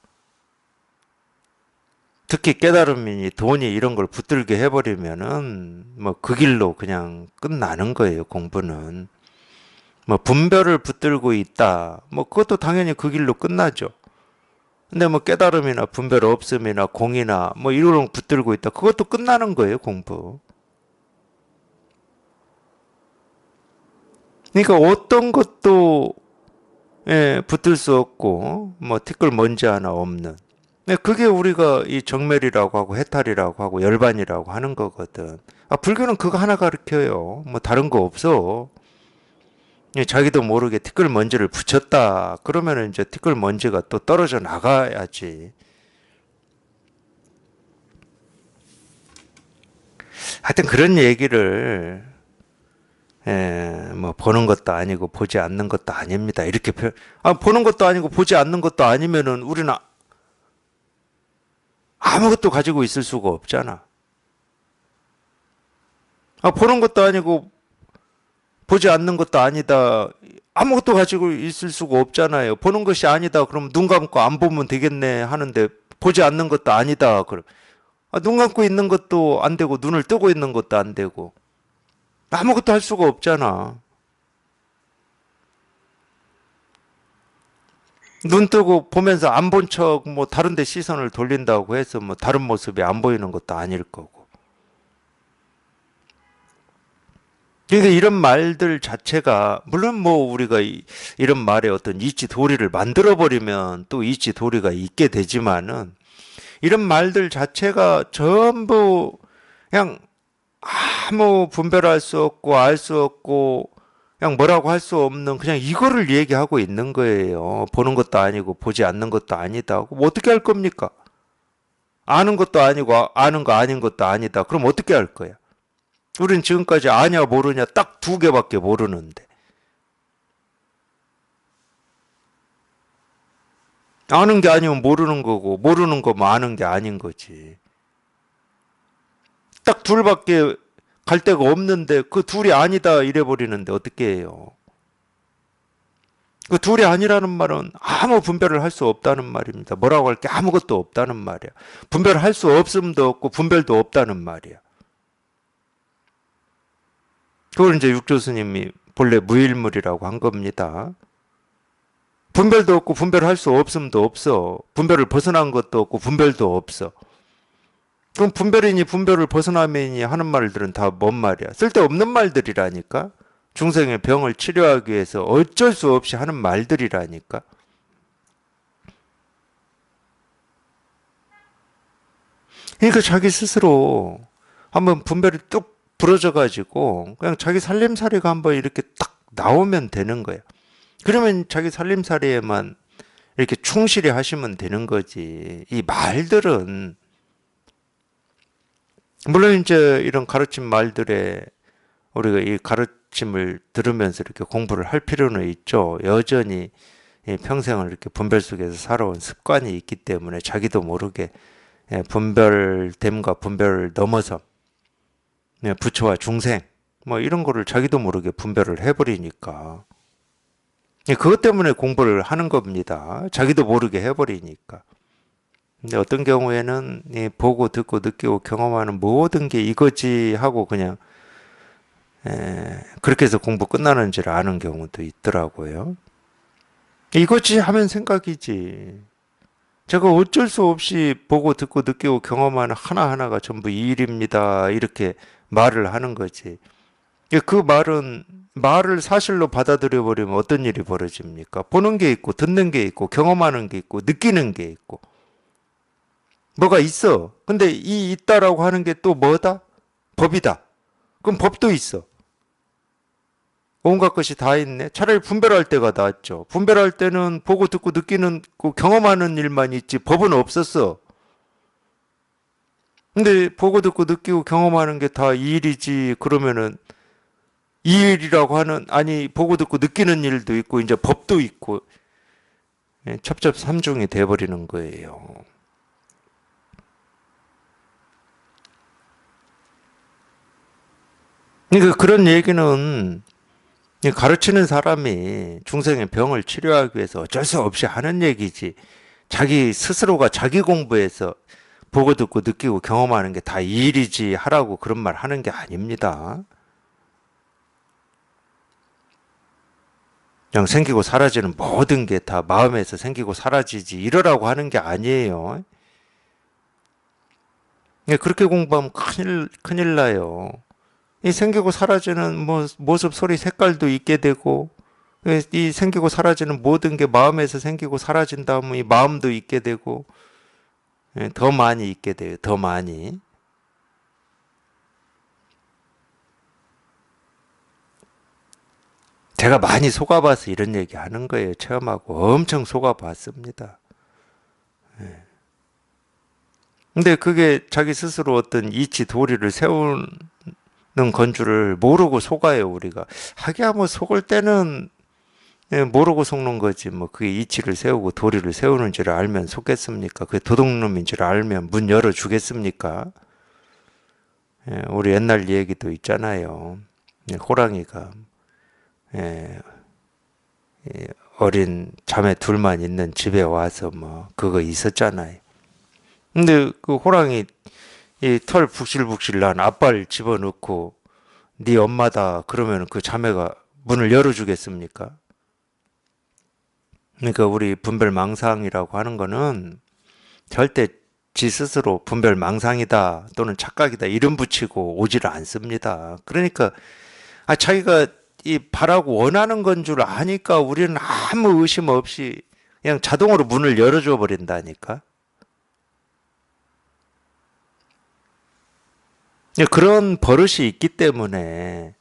특히 깨달음이니 돈이 이런 걸 붙들게 해버리면은 뭐 그 길로 그냥 끝나는 거예요, 공부는. 뭐 분별을 붙들고 있다. 뭐 그것도 당연히 그 길로 끝나죠. 근데 뭐 깨달음이나 분별 없음이나 공이나 뭐 이런 걸 붙들고 있다. 그것도 끝나는 거예요, 공부. 그러니까 어떤 것도 붙들 수 없고 뭐 티끌 먼지 하나 없는. 그게 우리가 이 정멸이라고 하고 해탈이라고 하고 열반이라고 하는 거거든. 불교는 그거 하나 가르쳐요. 뭐 다른 거 없어. 자기도 모르게 티끌 먼지를 붙였다. 그러면은 이제 티끌 먼지가 또 떨어져 나가야지. 하여튼 그런 얘기를 뭐 보는 것도 아니고 보지 않는 것도 아닙니다. 이렇게 보는 것도 아니고 보지 않는 것도 아니면은 우리는 아무것도 가지고 있을 수가 없잖아. 보는 것도 아니고 보지 않는 것도 아니다. 아무것도 가지고 있을 수가 없잖아요. 보는 것이 아니다. 그럼 눈 감고 안 보면 되겠네 하는데 보지 않는 것도 아니다. 그럼 눈 감고 있는 것도 안 되고 눈을 뜨고 있는 것도 안 되고 아무것도 할 수가 없잖아. 눈 뜨고 보면서 안 본 척 뭐 다른 데 시선을 돌린다고 해서 뭐 다른 모습이 안 보이는 것도 아닐 거고. 그러니까 이런 말들 자체가 물론 뭐 우리가 이런 말에 어떤 이치 도리를 만들어 버리면 또 이치 도리가 있게 되지만은 이런 말들 자체가 전부 그냥 아무 분별할 수 없고 알 수 없고 그냥 뭐라고 할 수 없는 그냥 이거를 얘기하고 있는 거예요. 보는 것도 아니고 보지 않는 것도 아니다. 그럼 어떻게 할 겁니까? 아는 것도 아니고 아는 거 아닌 것도 아니다. 그럼 어떻게 할 거야? 우린 지금까지 아냐 모르냐 딱 두 개밖에 모르는데. 아는 게 아니면 모르는 거고 모르는 거면 아는 게 아닌 거지. 딱 둘밖에 갈 데가 없는데 그 둘이 아니다 이래 버리는데 어떻게 해요? 그 둘이 아니라는 말은 아무 분별을 할 수 없다는 말입니다. 뭐라고 할 게 아무것도 없다는 말이야. 분별할 수 없음도 없고 분별도 없다는 말이야. 그걸 이제 육조 스님이 본래 무일물이라고 한 겁니다. 분별도 없고 분별할 수 없음도 없어. 분별을 벗어난 것도 없고 분별도 없어. 그럼 분별이니 분별을 벗어나면이 하는 말들은 다 뭔 말이야? 쓸데없는 말들이라니까? 중생의 병을 치료하기 위해서 어쩔 수 없이 하는 말들이라니까? 그러니까 자기 스스로 한번 분별이 뚝 부러져 가지고 그냥 자기 살림살이가 한번 이렇게 딱 나오면 되는 거야. 그러면 자기 살림살이에만 이렇게 충실히 하시면 되는 거지. 이 말들은 물론 이제 이런 가르침 말들에 우리가 이 가르침을 들으면서 이렇게 공부를 할 필요는 있죠. 여전히 평생을 이렇게 분별 속에서 살아온 습관이 있기 때문에 자기도 모르게 분별됨과 분별을 넘어서 부처와 중생 뭐 이런 거를 자기도 모르게 분별을 해버리니까 그것 때문에 공부를 하는 겁니다. 자기도 모르게 해버리니까. 근데 어떤 경우에는 보고 듣고 느끼고 경험하는 모든 게 이거지 하고 그냥 그렇게 해서 공부 끝나는 줄 아는 경우도 있더라고요. 이거지 하면 생각이지. 제가 어쩔 수 없이 보고 듣고 느끼고 경험하는 하나하나가 전부 이 일입니다. 이렇게 말을 하는 거지. 그 말을 사실로 받아들여 버리면 어떤 일이 벌어집니까? 보는 게 있고 듣는 게 있고 경험하는 게 있고 느끼는 게 있고 뭐가 있어. 근데 이 있다라고 하는 게 또 뭐다? 법이다. 그럼 법도 있어. 온갖 것이 다 있네. 차라리 분별할 때가 낫죠. 분별할 때는 보고 듣고 느끼는 그 경험하는 일만 있지 법은 없었어. 근데 보고 듣고 느끼고 경험하는 게 다 이 일이지. 그러면은 이 일이라고 하는 아니 보고 듣고 느끼는 일도 있고 이제 법도 있고 첩첩삼중이 돼버리는 거예요. 그러니까 그런 얘기는 가르치는 사람이 중생의 병을 치료하기 위해서 어쩔 수 없이 하는 얘기지. 자기 스스로가 자기 공부해서 보고 듣고 느끼고 경험하는 게 다 이 일이지 하라고 그런 말 하는 게 아닙니다. 그냥 생기고 사라지는 모든 게 다 마음에서 생기고 사라지지 이러라고 하는 게 아니에요. 그렇게 공부하면 큰일 나요. 이 생기고 사라지는 뭐 모습, 소리, 색깔도 있게 되고 이 생기고 사라지는 모든 게 마음에서 생기고 사라진 다음에 이 마음도 있게 되고 더 많이 있게 돼요. 더 많이. 제가 많이 속아봐서 이런 얘기 하는 거예요. 체험하고 엄청 속아봤습니다. 근데 그게 자기 스스로 어떤 이치 도리를 세우는 건 줄을 모르고 속아요, 우리가. 하기야 뭐 속을 때는 모르고 속는 거지. 뭐 그게 이치를 세우고 도리를 세우는 줄을 알면 속겠습니까? 그게 도둑놈인 줄 알면 문 열어주겠습니까? 우리 옛날 얘기도 있잖아요. 호랑이가 어린 자매 둘만 있는 집에 와서 뭐 그거 있었잖아요. 근데 그 호랑이 이 털 북실북실 난 앞발 집어넣고 네 엄마다 그러면 그 자매가 문을 열어주겠습니까? 그러니까 우리 분별망상이라고 하는 거는 절대 지 스스로 분별망상이다 또는 착각이다 이름 붙이고 오지를 않습니다. 그러니까 자기가 이 바라고 원하는 건 줄 아니까 우리는 아무 의심 없이 그냥 자동으로 문을 열어줘 버린다니까. 그런 버릇이 있기 때문에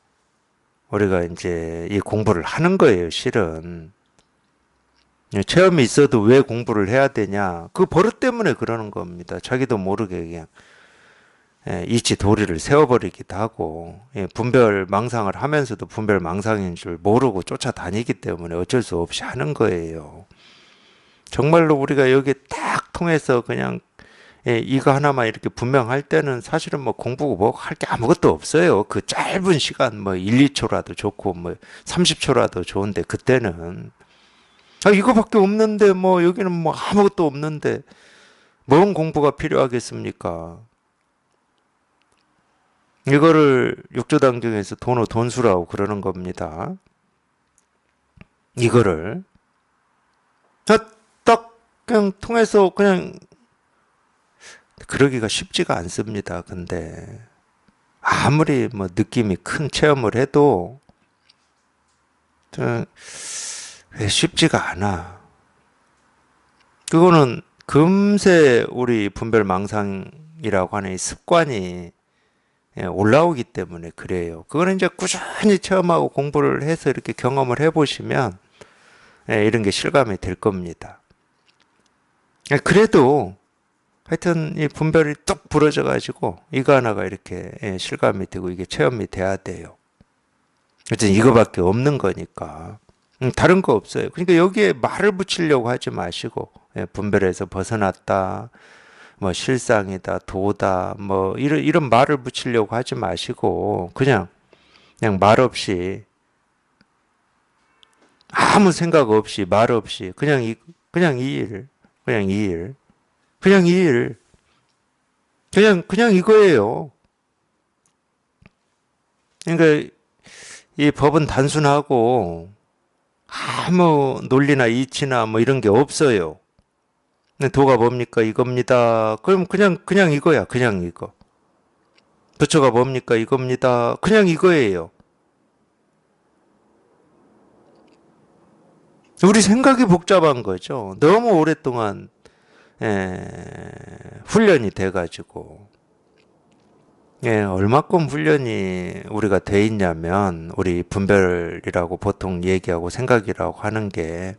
우리가 이제 이 공부를 하는 거예요, 실은. 체험이 있어도 왜 공부를 해야 되냐? 그 버릇 때문에 그러는 겁니다. 자기도 모르게 그냥 이치 도리를 세워버리기도 하고 분별 망상을 하면서도 분별 망상인 줄 모르고 쫓아다니기 때문에 어쩔 수 없이 하는 거예요. 정말로 우리가 여기 딱 통해서 그냥 이거 하나만 이렇게 분명할 때는 사실은 뭐 공부고 뭐 할 게 아무것도 없어요. 그 짧은 시간 뭐 1, 2초라도 좋고 뭐 30초라도 좋은데 그때는 이거밖에 없는데 뭐 여기는 뭐 아무것도 없는데 뭔 공부가 필요하겠습니까? 이거를 육조당경에서 돈오 돈수라고 그러는 겁니다. 이거를 딱 그냥 통해서 그냥 그러기가 쉽지가 않습니다. 근데 아무리 뭐 느낌이 큰 체험을 해도 쉽지가 않아. 그거는 금세 우리 분별망상이라고 하는 이 습관이 올라오기 때문에 그래요. 그거는 이제 꾸준히 체험하고 공부를 해서 이렇게 경험을 해보시면 이런 게 실감이 될 겁니다. 그래도 하여튼 이 분별이 뚝 부러져 가지고 이거 하나가 이렇게 실감이 되고 이게 체험이 돼야 돼요. 하여튼 이거밖에 없는 거니까 다른 거 없어요. 그러니까 여기에 말을 붙이려고 하지 마시고 분별에서 벗어났다, 뭐 실상이다, 도다, 뭐 이런 말을 붙이려고 하지 마시고 그냥 말 없이 아무 생각 없이 말 없이 그냥 이 일, 그냥 이 일. 그냥 이 일. 그냥 이거예요. 그러니까 이 법은 단순하고 아무 논리나 이치나 뭐 이런 게 없어요. 근데 도가 뭡니까? 이겁니다. 그럼 그냥 이거야. 그냥 이거. 부처가 뭡니까? 이겁니다. 그냥 이거예요. 우리 생각이 복잡한 거죠. 너무 오랫동안 훈련이 돼가지고 예, 얼마큼 훈련이 우리가 돼 있냐면, 우리 분별이라고 보통 얘기하고 생각이라고 하는 게,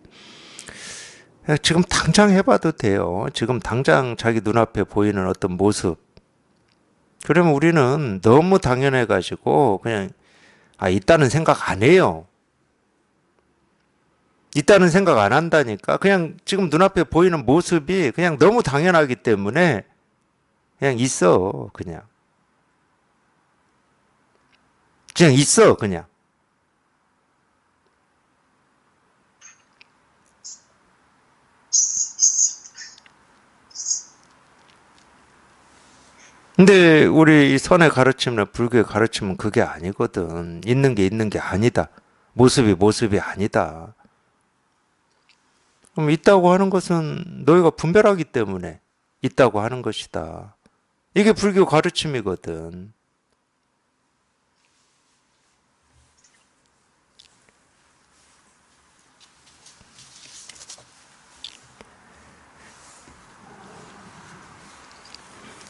지금 당장 해봐도 돼요. 지금 당장 자기 눈앞에 보이는 어떤 모습. 그러면 우리는 너무 당연해가지고, 그냥, 있다는 생각 안 해요. 있다는 생각 안 한다니까. 그냥 지금 눈앞에 보이는 모습이 그냥 너무 당연하기 때문에, 그냥 있어, 그냥. 그냥 있어, 그냥. 근데 우리 이 선의 가르침이나 불교의 가르침은 그게 아니거든. 있는 게 있는 게 아니다. 모습이 모습이 아니다. 그럼 있다고 하는 것은 너희가 분별하기 때문에 있다고 하는 것이다. 이게 불교 가르침이거든.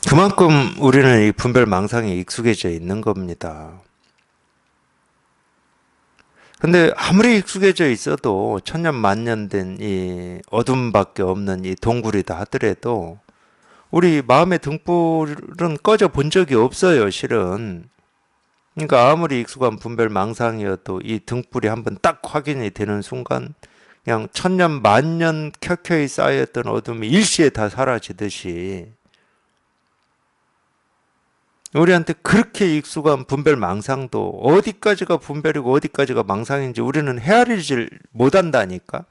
그만큼 우리는 이 분별 망상에 익숙해져 있는 겁니다. 근데 아무리 익숙해져 있어도 천년 만년 된 이 어둠밖에 없는 이 동굴이다 하더라도 우리 마음의 등불은 꺼져 본 적이 없어요, 실은. 그러니까 아무리 익숙한 분별 망상이어도 이 등불이 한번 딱 확인이 되는 순간 그냥 천년 만년 켜켜이 쌓였던 어둠이 일시에 다 사라지듯이 우리한테 그렇게 익숙한 분별 망상도 어디까지가 분별이고 어디까지가 망상인지 우리는 헤아리질 못한다니까.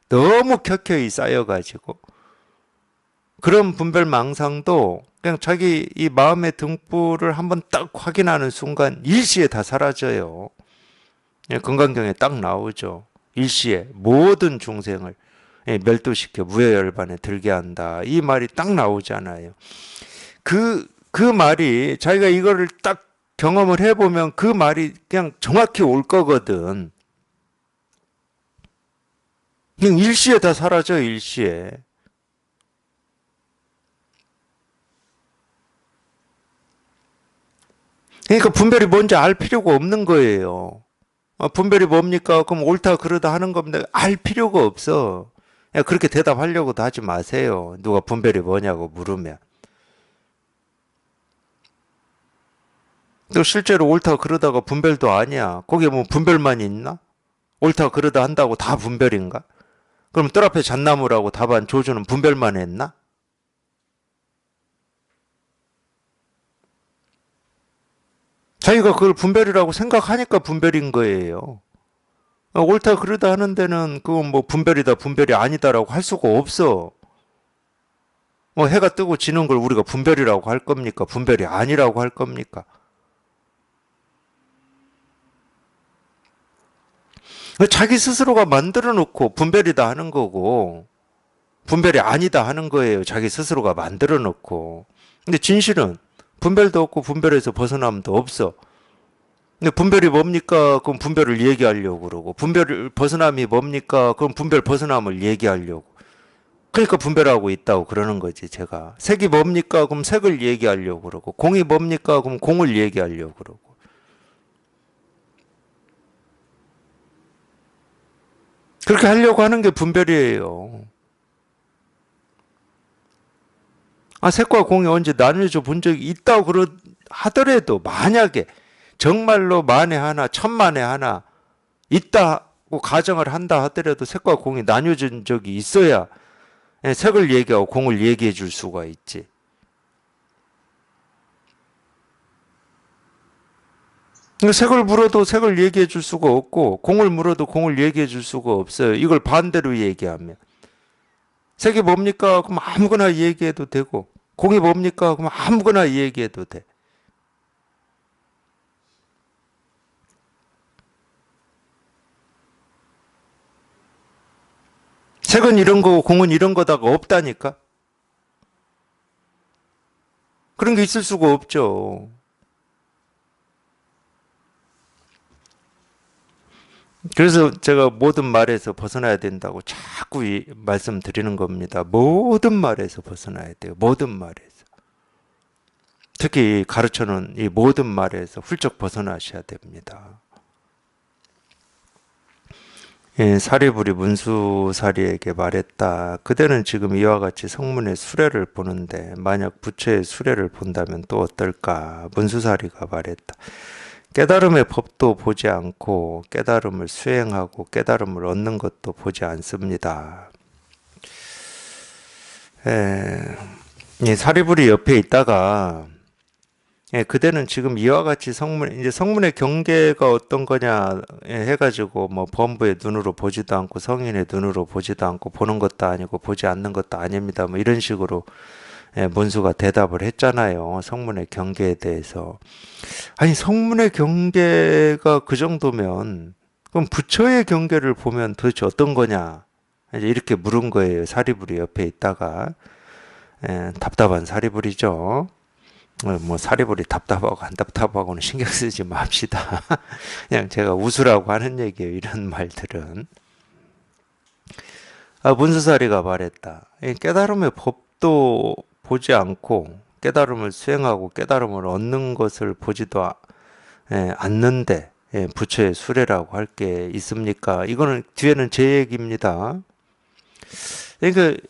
너무 켜켜이 쌓여가지고 그런 분별 망상도 그냥 자기 이 마음의 등불을 한번 딱 확인하는 순간 일시에 다 사라져요. 금강경에 딱 나오죠. 일시에 모든 중생을 멸도시켜 무여열반에 들게 한다. 이 말이 딱 나오잖아요. 그 말이 자기가 이거를 딱 경험을 해보면 그 말이 그냥 정확히 올 거거든. 그냥 일시에 다 사라져, 일시에. 그러니까 분별이 뭔지 알 필요가 없는 거예요. 분별이 뭡니까? 그럼 옳다 그르다 하는 겁니다. 알 필요가 없어. 그렇게 대답하려고도 하지 마세요. 누가 분별이 뭐냐고 물으면. 또 실제로 옳다 그러다가 분별도 아니야. 거기에 뭐 분별만 있나? 옳다 그러다 한다고 다 분별인가? 그럼 뜰 앞에 잣나무라고 답안 조주는 분별만 했나? 자기가 그걸 분별이라고 생각하니까 분별인 거예요. 옳다 그러다 하는 데는 그건 뭐 분별이다 분별이 아니다라고 할 수가 없어. 뭐 해가 뜨고 지는 걸 우리가 분별이라고 할 겁니까? 분별이 아니라고 할 겁니까? 자기 스스로가 만들어 놓고 분별이다 하는 거고 분별이 아니다 하는 거예요. 자기 스스로가 만들어 놓고. 근데 진실은 분별도 없고 분별에서 벗어남도 없어. 근데 분별이 뭡니까? 그럼 분별을 얘기하려고 그러고 분별 벗어남이 뭡니까? 그럼 분별 벗어남을 얘기하려고. 그러니까 분별하고 있다고 그러는 거지 제가. 색이 뭡니까? 그럼 색을 얘기하려고 그러고 공이 뭡니까? 그럼 공을 얘기하려고 그러고. 그렇게 하려고 하는 게 분별이에요. 색과 공이 언제 나뉘어져 본 적이 있다고 하더라도 만약에 정말로 만에 하나 천만에 하나 있다고 가정을 한다 하더라도 색과 공이 나뉘어진 적이 있어야 색을 얘기하고 공을 얘기해 줄 수가 있지. 색을 물어도 색을 얘기해 줄 수가 없고 공을 물어도 공을 얘기해 줄 수가 없어요. 이걸 반대로 얘기하면. 색이 뭡니까? 그럼 아무거나 얘기해도 되고 공이 뭡니까? 그럼 아무거나 얘기해도 돼. 색은 이런 거고 공은 이런 거다가 없다니까? 그런 게 있을 수가 없죠. 그래서 제가 모든 말에서 벗어나야 된다고 자꾸 말씀드리는 겁니다. 모든 말에서 벗어나야 돼요. 모든 말에서. 특히 가르쳐놓은 이 모든 말에서 훌쩍 벗어나셔야 됩니다. 예, 사리불이 문수사리에게 말했다. 그대는 지금 이와 같이 성문의 수레를 보는데 만약 부처의 수레를 본다면 또 어떨까? 문수사리가 말했다. 깨달음의 법도 보지 않고 깨달음을 수행하고 깨달음을 얻는 것도 보지 않습니다. 이 사리불이 옆에 있다가 그대는 지금 이와 같이 이제 성문의 경계가 어떤 거냐 해가지고 뭐 범부의 눈으로 보지도 않고 성인의 눈으로 보지도 않고 보는 것도 아니고 보지 않는 것도 아닙니다. 뭐 이런 식으로 문수가 대답을 했잖아요. 성문의 경계에 대해서. 아니, 성문의 경계가 그 정도면 그럼 부처의 경계를 보면 도대체 어떤 거냐? 이제 이렇게 물은 거예요. 사리불이 옆에 있다가. 답답한 사리불이죠. 뭐 사리불이 답답하고 안 답답하고는 신경 쓰지 맙시다. 그냥 제가 웃으라고 하는 얘기예요. 이런 말들은. 문수사리가 말했다. 깨달음의 법도 보지 않고 깨달음을 수행하고 깨달음을 얻는 것을 보지도 않는데 부처의 수레라고 할 게 있습니까? 이거는 뒤에는 제 얘기입니다. 그러니까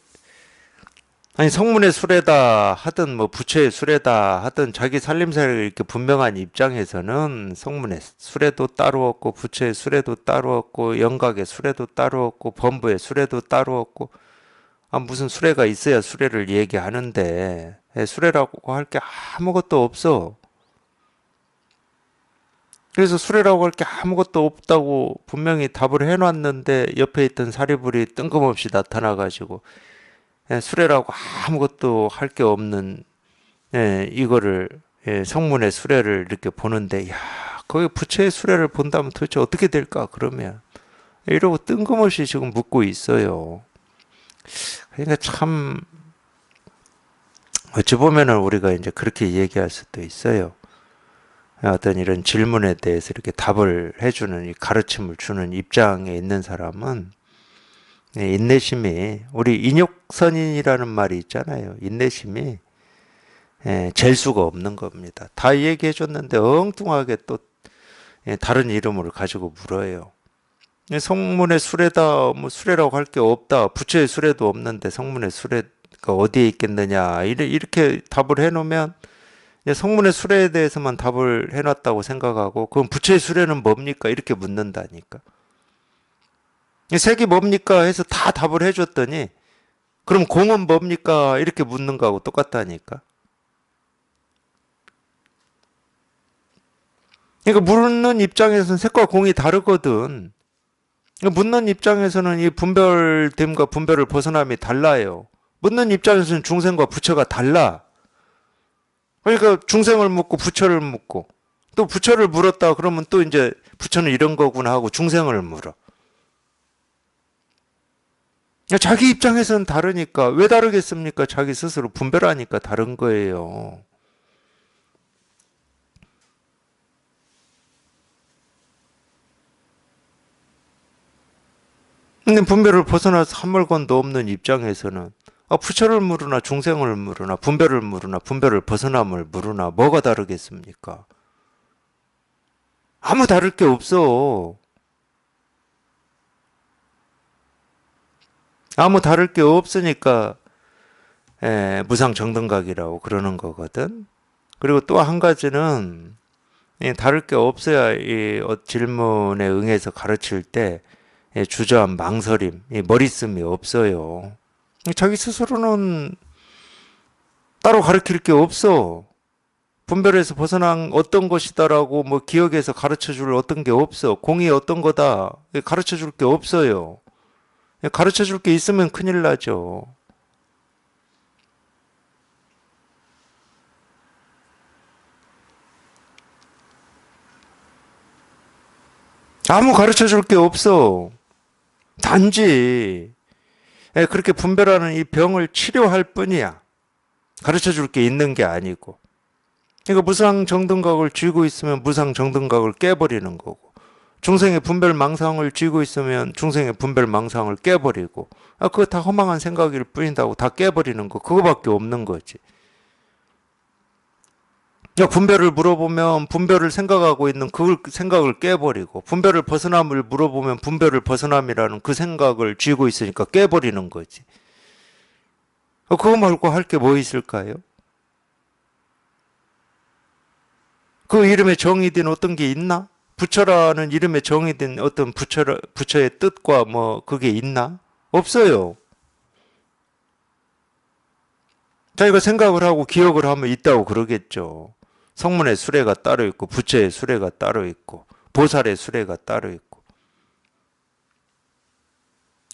아니 성문의 수레다 하든 뭐 부처의 수레다 하든 자기 살림살이를 이렇게 분명한 입장에서는 성문의 수레도 따로 없고 부처의 수레도 따로 없고 영각의 수레도 따로 없고 범부의 수레도 따로 없고 무슨 수레가 있어야 수레를 얘기하는데 수레라고 할 게 아무것도 없어. 그래서 수레라고 할 게 아무것도 없다고 분명히 답을 해놨는데 옆에 있던 사리불이 뜬금없이 나타나가지고 수레라고 아무것도 할 게 없는 이거를 성문의 수레를 이렇게 보는데 야 거기 부처의 수레를 본다면 도대체 어떻게 될까 그러면 이러고 뜬금없이 지금 묻고 있어요. 그러니까 참 어찌 보면은 우리가 이제 그렇게 얘기할 수도 있어요. 어떤 이런 질문에 대해서 이렇게 답을 해주는 이 가르침을 주는 입장에 있는 사람은 인내심이 우리 인욕선인이라는 말이 있잖아요. 인내심이 잴 수가 없는 겁니다. 다 얘기해 줬는데 엉뚱하게 또 다른 이름을 가지고 물어요. 성문의 수레다 뭐 수레라고 할 게 없다. 부처의 수레도 없는데 성문의 수레가 어디에 있겠느냐 이렇게 답을 해놓으면 성문의 수레에 대해서만 답을 해놨다고 생각하고 그럼 부처의 수레는 뭡니까? 이렇게 묻는다니까. 색이 뭡니까? 해서 다 답을 해줬더니 그럼 공은 뭡니까? 이렇게 묻는 거하고 똑같다니까. 그러니까 묻는 입장에서는 색과 공이 다르거든. 묻는 입장에서는 이 분별됨과 분별을 벗어남이 달라요. 묻는 입장에서는 중생과 부처가 달라. 그러니까 중생을 묻고 부처를 묻고 또 부처를 물었다 그러면 또 이제 부처는 이런 거구나 하고 중생을 물어. 자기 입장에서는 다르니까 왜 다르겠습니까? 자기 스스로 분별하니까 다른 거예요. 근데 분별을 벗어나서 한 물건도 없는 입장에서는 부처를 물으나 중생을 물으나 분별을 물으나 분별을 벗어남을 물으나 뭐가 다르겠습니까? 아무 다를 게 없어. 아무 다를 게 없으니까 무상정등각이라고 그러는 거거든. 그리고 또 한 가지는 다를 게 없어야 이 질문에 응해서 가르칠 때 주저함, 망설임, 머리씀이 없어요. 자기 스스로는 따로 가르칠 게 없어. 분별에서 벗어난 어떤 것이다라고 뭐 기억에서 가르쳐 줄 어떤 게 없어. 공이 어떤 거다. 가르쳐 줄 게 없어요. 가르쳐 줄 게 있으면 큰일 나죠. 아무 가르쳐 줄 게 없어. 단지 그렇게 분별하는 이 병을 치료할 뿐이야. 가르쳐 줄 게 있는 게 아니고. 그러니까 무상정등각을 쥐고 있으면 무상정등각을 깨버리는 거고 중생의 분별망상을 쥐고 있으면 중생의 분별망상을 깨버리고 그거 다 허망한 생각일 뿐이다고 다 깨버리는 거 그거밖에 없는 거지. 야, 분별을 물어보면 분별을 생각하고 있는 그 생각을 깨버리고, 분별을 벗어남을 물어보면 분별을 벗어남이라는 그 생각을 쥐고 있으니까 깨버리는 거지. 그거 말고 할 게 뭐 있을까요? 그 이름에 정의된 어떤 게 있나? 부처라는 이름에 정의된 어떤 부처의 뜻과 뭐 그게 있나? 없어요. 자기가 생각을 하고 기억을 하면 있다고 그러겠죠. 성문의 수레가 따로 있고 부처의 수레가 따로 있고 보살의 수레가 따로 있고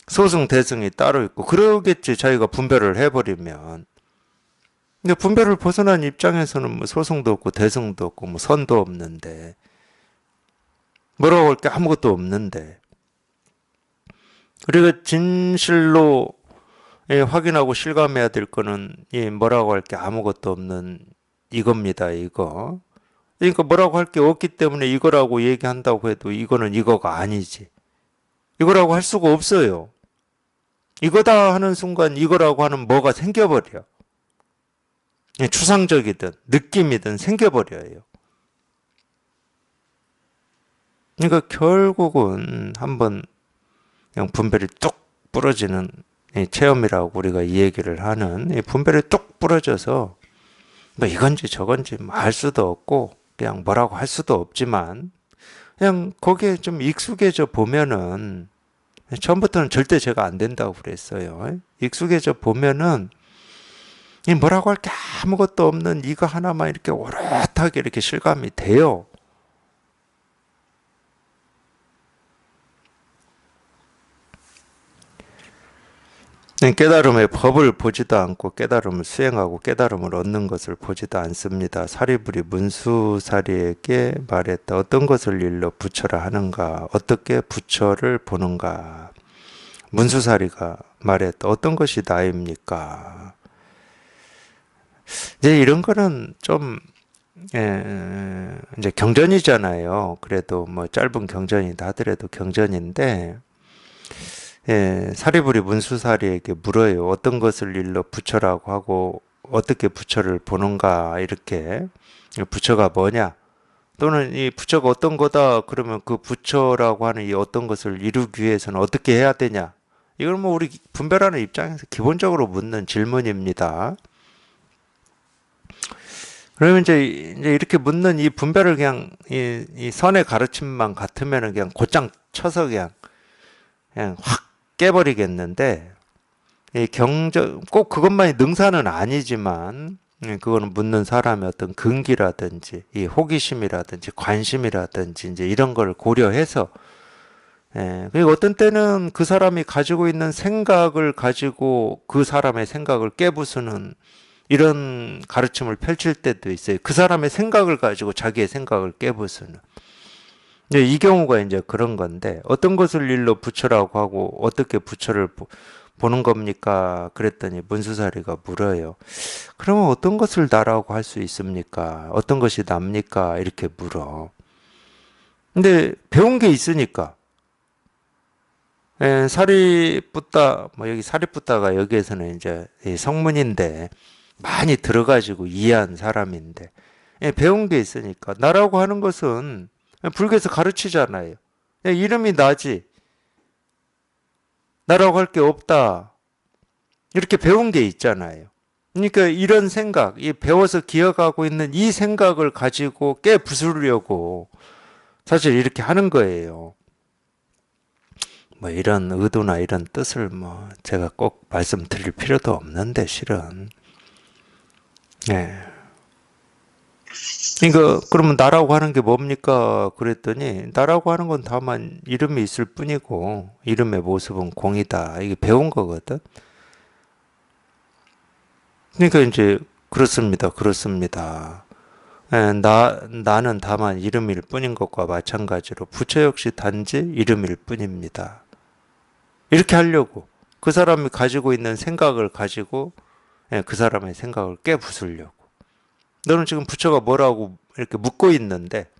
소승 대승이 따로 있고 그러겠지. 자기가 분별을 해버리면. 근데 분별을 벗어난 입장에서는 뭐 소승도 없고 대승도 없고 뭐 선도 없는데 뭐라고 할 게 아무것도 없는데 우리가 진실로 확인하고 실감해야 될 거는 뭐라고 할 게 아무것도 없는 이겁니다. 이거. 그러니까 뭐라고 할 게 없기 때문에 이거라고 얘기한다고 해도 이거는 이거가 아니지. 이거라고 할 수가 없어요. 이거다 하는 순간 이거라고 하는 뭐가 생겨버려. 추상적이든 느낌이든 생겨버려요. 그러니까 결국은 한번 그냥 분별이 뚝 부러지는 체험이라고 우리가 이 얘기를 하는 분별이 뚝 부러져서 뭐 이건지 저건지 뭐 알 수도 없고 그냥 뭐라고 할 수도 없지만 그냥 거기에 좀 익숙해져 보면은 처음부터는 절대 제가 안 된다고 그랬어요. 익숙해져 보면은 이 뭐라고 할 게 아무것도 없는 이거 하나만 이렇게 오롯하게 이렇게 실감이 돼요. 깨달음의 법을 보지도 않고 깨달음을 수행하고 깨달음을 얻는 것을 보지도 않습니다. 사리부리 문수사리에게 말했다. 어떤 것을 일러 부처라 하는가? 어떻게 부처를 보는가? 문수사리가 말했다. 어떤 것이 나입니까? 이제 이런 거는 좀 이제 경전이잖아요. 그래도 뭐 짧은 경전이다 하더라도 경전인데 사리부리 문수사리에게 물어요. 어떤 것을 일러 부처라고 하고 어떻게 부처를 보는가 이렇게 부처가 뭐냐 또는 이 부처가 어떤 거다 그러면 그 부처라고 하는 이 어떤 것을 이루기 위해서는 어떻게 해야 되냐 이걸 뭐 우리 분별하는 입장에서 기본적으로 묻는 질문입니다. 그러면 이제 이렇게 묻는 이 분별을 그냥 이 선의 가르침만 같으면은 그냥 곧장 쳐서 그냥 확 깨버리겠는데 이 경전 꼭 그것만이 능사는 아니지만 그거는 묻는 사람의 어떤 근기라든지 이 호기심이라든지 관심이라든지 이제 이런 걸 고려해서 그리고 어떤 때는 그 사람이 가지고 있는 생각을 가지고 그 사람의 생각을 깨부수는 이런 가르침을 펼칠 때도 있어요. 그 사람의 생각을 가지고 자기의 생각을 깨부수는. 이제 이 경우가 이제 그런 건데 어떤 것을 일로 부처라고 하고 어떻게 부처를 보는 겁니까? 그랬더니 문수사리가 물어요. 그러면 어떤 것을 나라고 할 수 있습니까? 어떤 것이 납니까? 이렇게 물어. 근데 배운 게 있으니까. 사리붓다, 뭐 여기 사리붓다가 여기에서는 이제 성문인데 많이 들어가지고 이해한 사람인데 배운 게 있으니까 나라고 하는 것은 불교에서 가르치잖아요. 이름이 나지. 나라고 할 게 없다. 이렇게 배운 게 있잖아요. 그러니까 이런 생각, 이 배워서 기억하고 있는 이 생각을 가지고 깨 부수려고 사실 이렇게 하는 거예요. 뭐 이런 의도나 이런 뜻을 뭐 제가 꼭 말씀드릴 필요도 없는데 실은. 네. 그러니까 그러면 나라고 하는 게 뭡니까? 그랬더니 나라고 하는 건 다만 이름이 있을 뿐이고 이름의 모습은 공이다. 이게 배운 거거든. 그러니까 이제 그렇습니다. 그렇습니다. 나는 다만 이름일 뿐인 것과 마찬가지로 부처 역시 단지 이름일 뿐입니다. 이렇게 하려고 그 사람이 가지고 있는 생각을 가지고 그 사람의 생각을 깨부수려고. 너는 지금 부처가 뭐라고 이렇게 묻고 있는데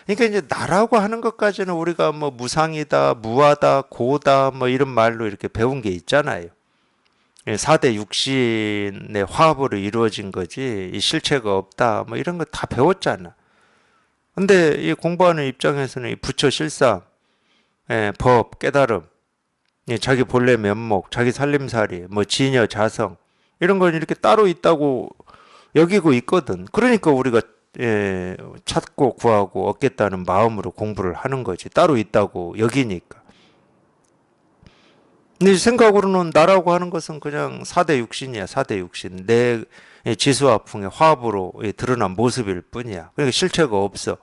그러니까 이제 나라고 하는 것까지는 우리가 뭐 무상이다, 무하다, 고다 뭐 이런 말로 이렇게 배운 게 있잖아요. 4대 육신의 화합으로 이루어진 거지 이 실체가 없다 뭐 이런 거 다 배웠잖아. 근데 이 공부하는 입장에서는 이 부처 실상, 법, 깨달음, 자기 본래 면목, 자기 살림살이, 뭐 진여, 자성 이런 건 이렇게 따로 있다고 여기고 있거든. 그러니까 우리가 찾고 구하고 얻겠다는 마음으로 공부를 하는 거지. 따로 있다고 여기니까. 근데 생각으로는 나라고 하는 것은 그냥 4대 육신이야. 4대 육신. 내 지수와 풍의 화합으로 드러난 모습일 뿐이야. 그러니까 실체가 없어.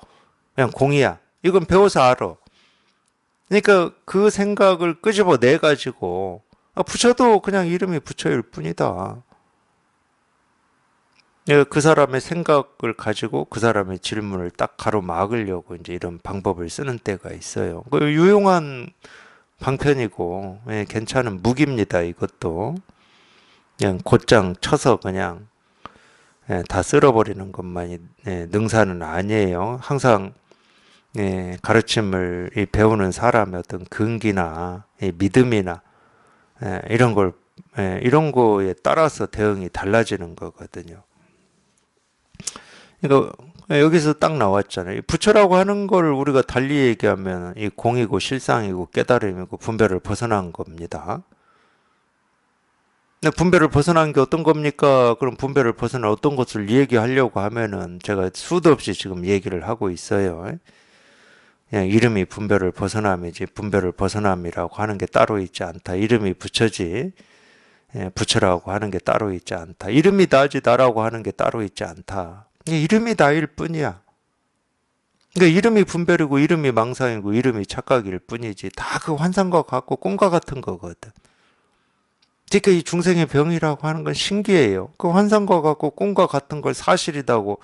그냥 공이야. 이건 배워서 알아. 그러니까 그 생각을 끄집어내 가지고 부처도 그냥 이름이 부처일 뿐이다. 그 사람의 생각을 가지고 그 사람의 질문을 딱 가로막으려고 이제 이런 방법을 쓰는 때가 있어요. 그 유용한 방편이고 괜찮은 무기입니다. 이것도 그냥 곧장 쳐서 그냥 다 쓸어버리는 것만이 능사는 아니에요. 항상 가르침을 배우는 사람의 어떤 근기나 믿음이나 이런 거에 따라서 대응이 달라지는 거거든요. 그러니까 여기서 딱 나왔잖아요. 부처라고 하는 걸 우리가 달리 얘기하면 이 공이고 실상이고 깨달음이고 분별을 벗어난 겁니다. 근데 분별을 벗어난 게 어떤 겁니까? 그럼 분별을 벗어난 어떤 것을 얘기하려고 하면은 제가 수도 없이 지금 얘기를 하고 있어요. 그냥 이름이 분별을 벗어남이지 분별을 벗어남이라고 하는 게 따로 있지 않다. 이름이 부처지 부처라고 하는 게 따로 있지 않다. 이름이 나지 나라고 하는 게 따로 있지 않다. 이름이 나일 뿐이야. 그러니까 이름이 분별이고 이름이 망상이고 이름이 착각일 뿐이지 다 그 환상과 같고 꿈과 같은 거거든. 그러니까 이 중생의 병이라고 하는 건 신기해요. 그 환상과 같고 꿈과 같은 걸 사실이라고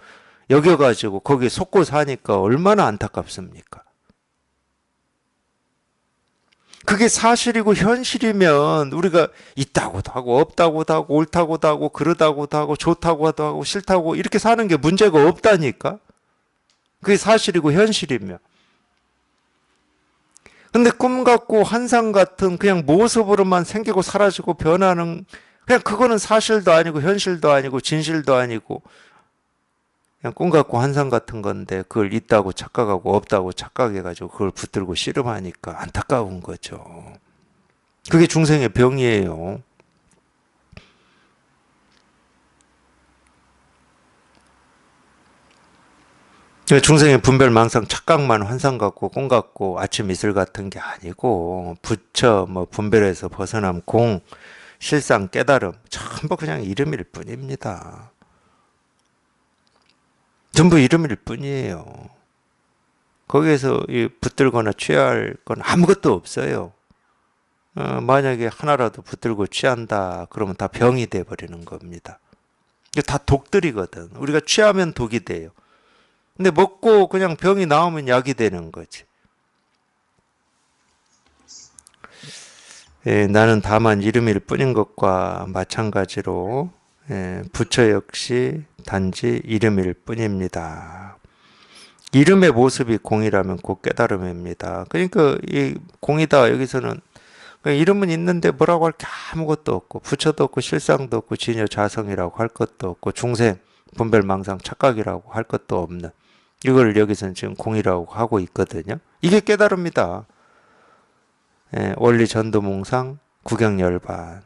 여겨가지고 거기에 속고 사니까 얼마나 안타깝습니까? 그게 사실이고 현실이면 우리가 있다고도 하고 없다고도 하고 옳다고도 하고 그러다고도 하고 좋다고도 하고 싫다고 이렇게 사는 게 문제가 없다니까? 그게 사실이고 현실이면. 근데 꿈 같고 환상 같은 그냥 모습으로만 생기고 사라지고 변하는 그냥 그거는 사실도 아니고 현실도 아니고 진실도 아니고 그냥 꿈 같고 환상 같은 건데 그걸 있다고 착각하고 없다고 착각해가지고 그걸 붙들고 씨름하니까 안타까운 거죠. 그게 중생의 병이에요. 중생의 분별 망상 착각만 환상 같고 꿈 같고 아침 이슬 같은 게 아니고 부처 뭐 분별에서 벗어남 공 실상 깨달음 전부 그냥 이름일 뿐입니다. 전부 이름일 뿐이에요. 거기에서 붙들거나 취할 건 아무것도 없어요. 만약에 하나라도 붙들고 취한다 그러면 다 병이 돼 버리는 겁니다. 이게 다 독들이거든. 우리가 취하면 독이 돼요. 근데 먹고 그냥 병이 나오면 약이 되는 거지. 나는 다만 이름일 뿐인 것과 마찬가지로 부처 역시 단지 이름일 뿐입니다. 이름의 모습이 공이라면 곧 깨달음입니다. 그러니까 이 공이다 여기서는 이름은 있는데 뭐라고 할 게 아무것도 없고 부처도 없고 실상도 없고 진여 자성이라고 할 것도 없고 중생 분별망상 착각이라고 할 것도 없는 이걸 여기서는 지금 공이라고 하고 있거든요. 이게 깨달음이다. 원리 전도몽상 구경열반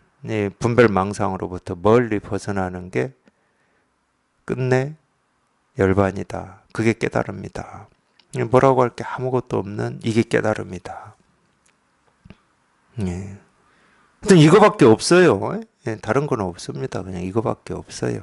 분별망상으로부터 멀리 벗어나는 게 끝내 열반이다. 그게 깨달음이다. 뭐라고 할 게 아무것도 없는 이게 깨달음이다. 하여튼 이거밖에 없어요. 다른 건 없습니다. 그냥 이거밖에 없어요.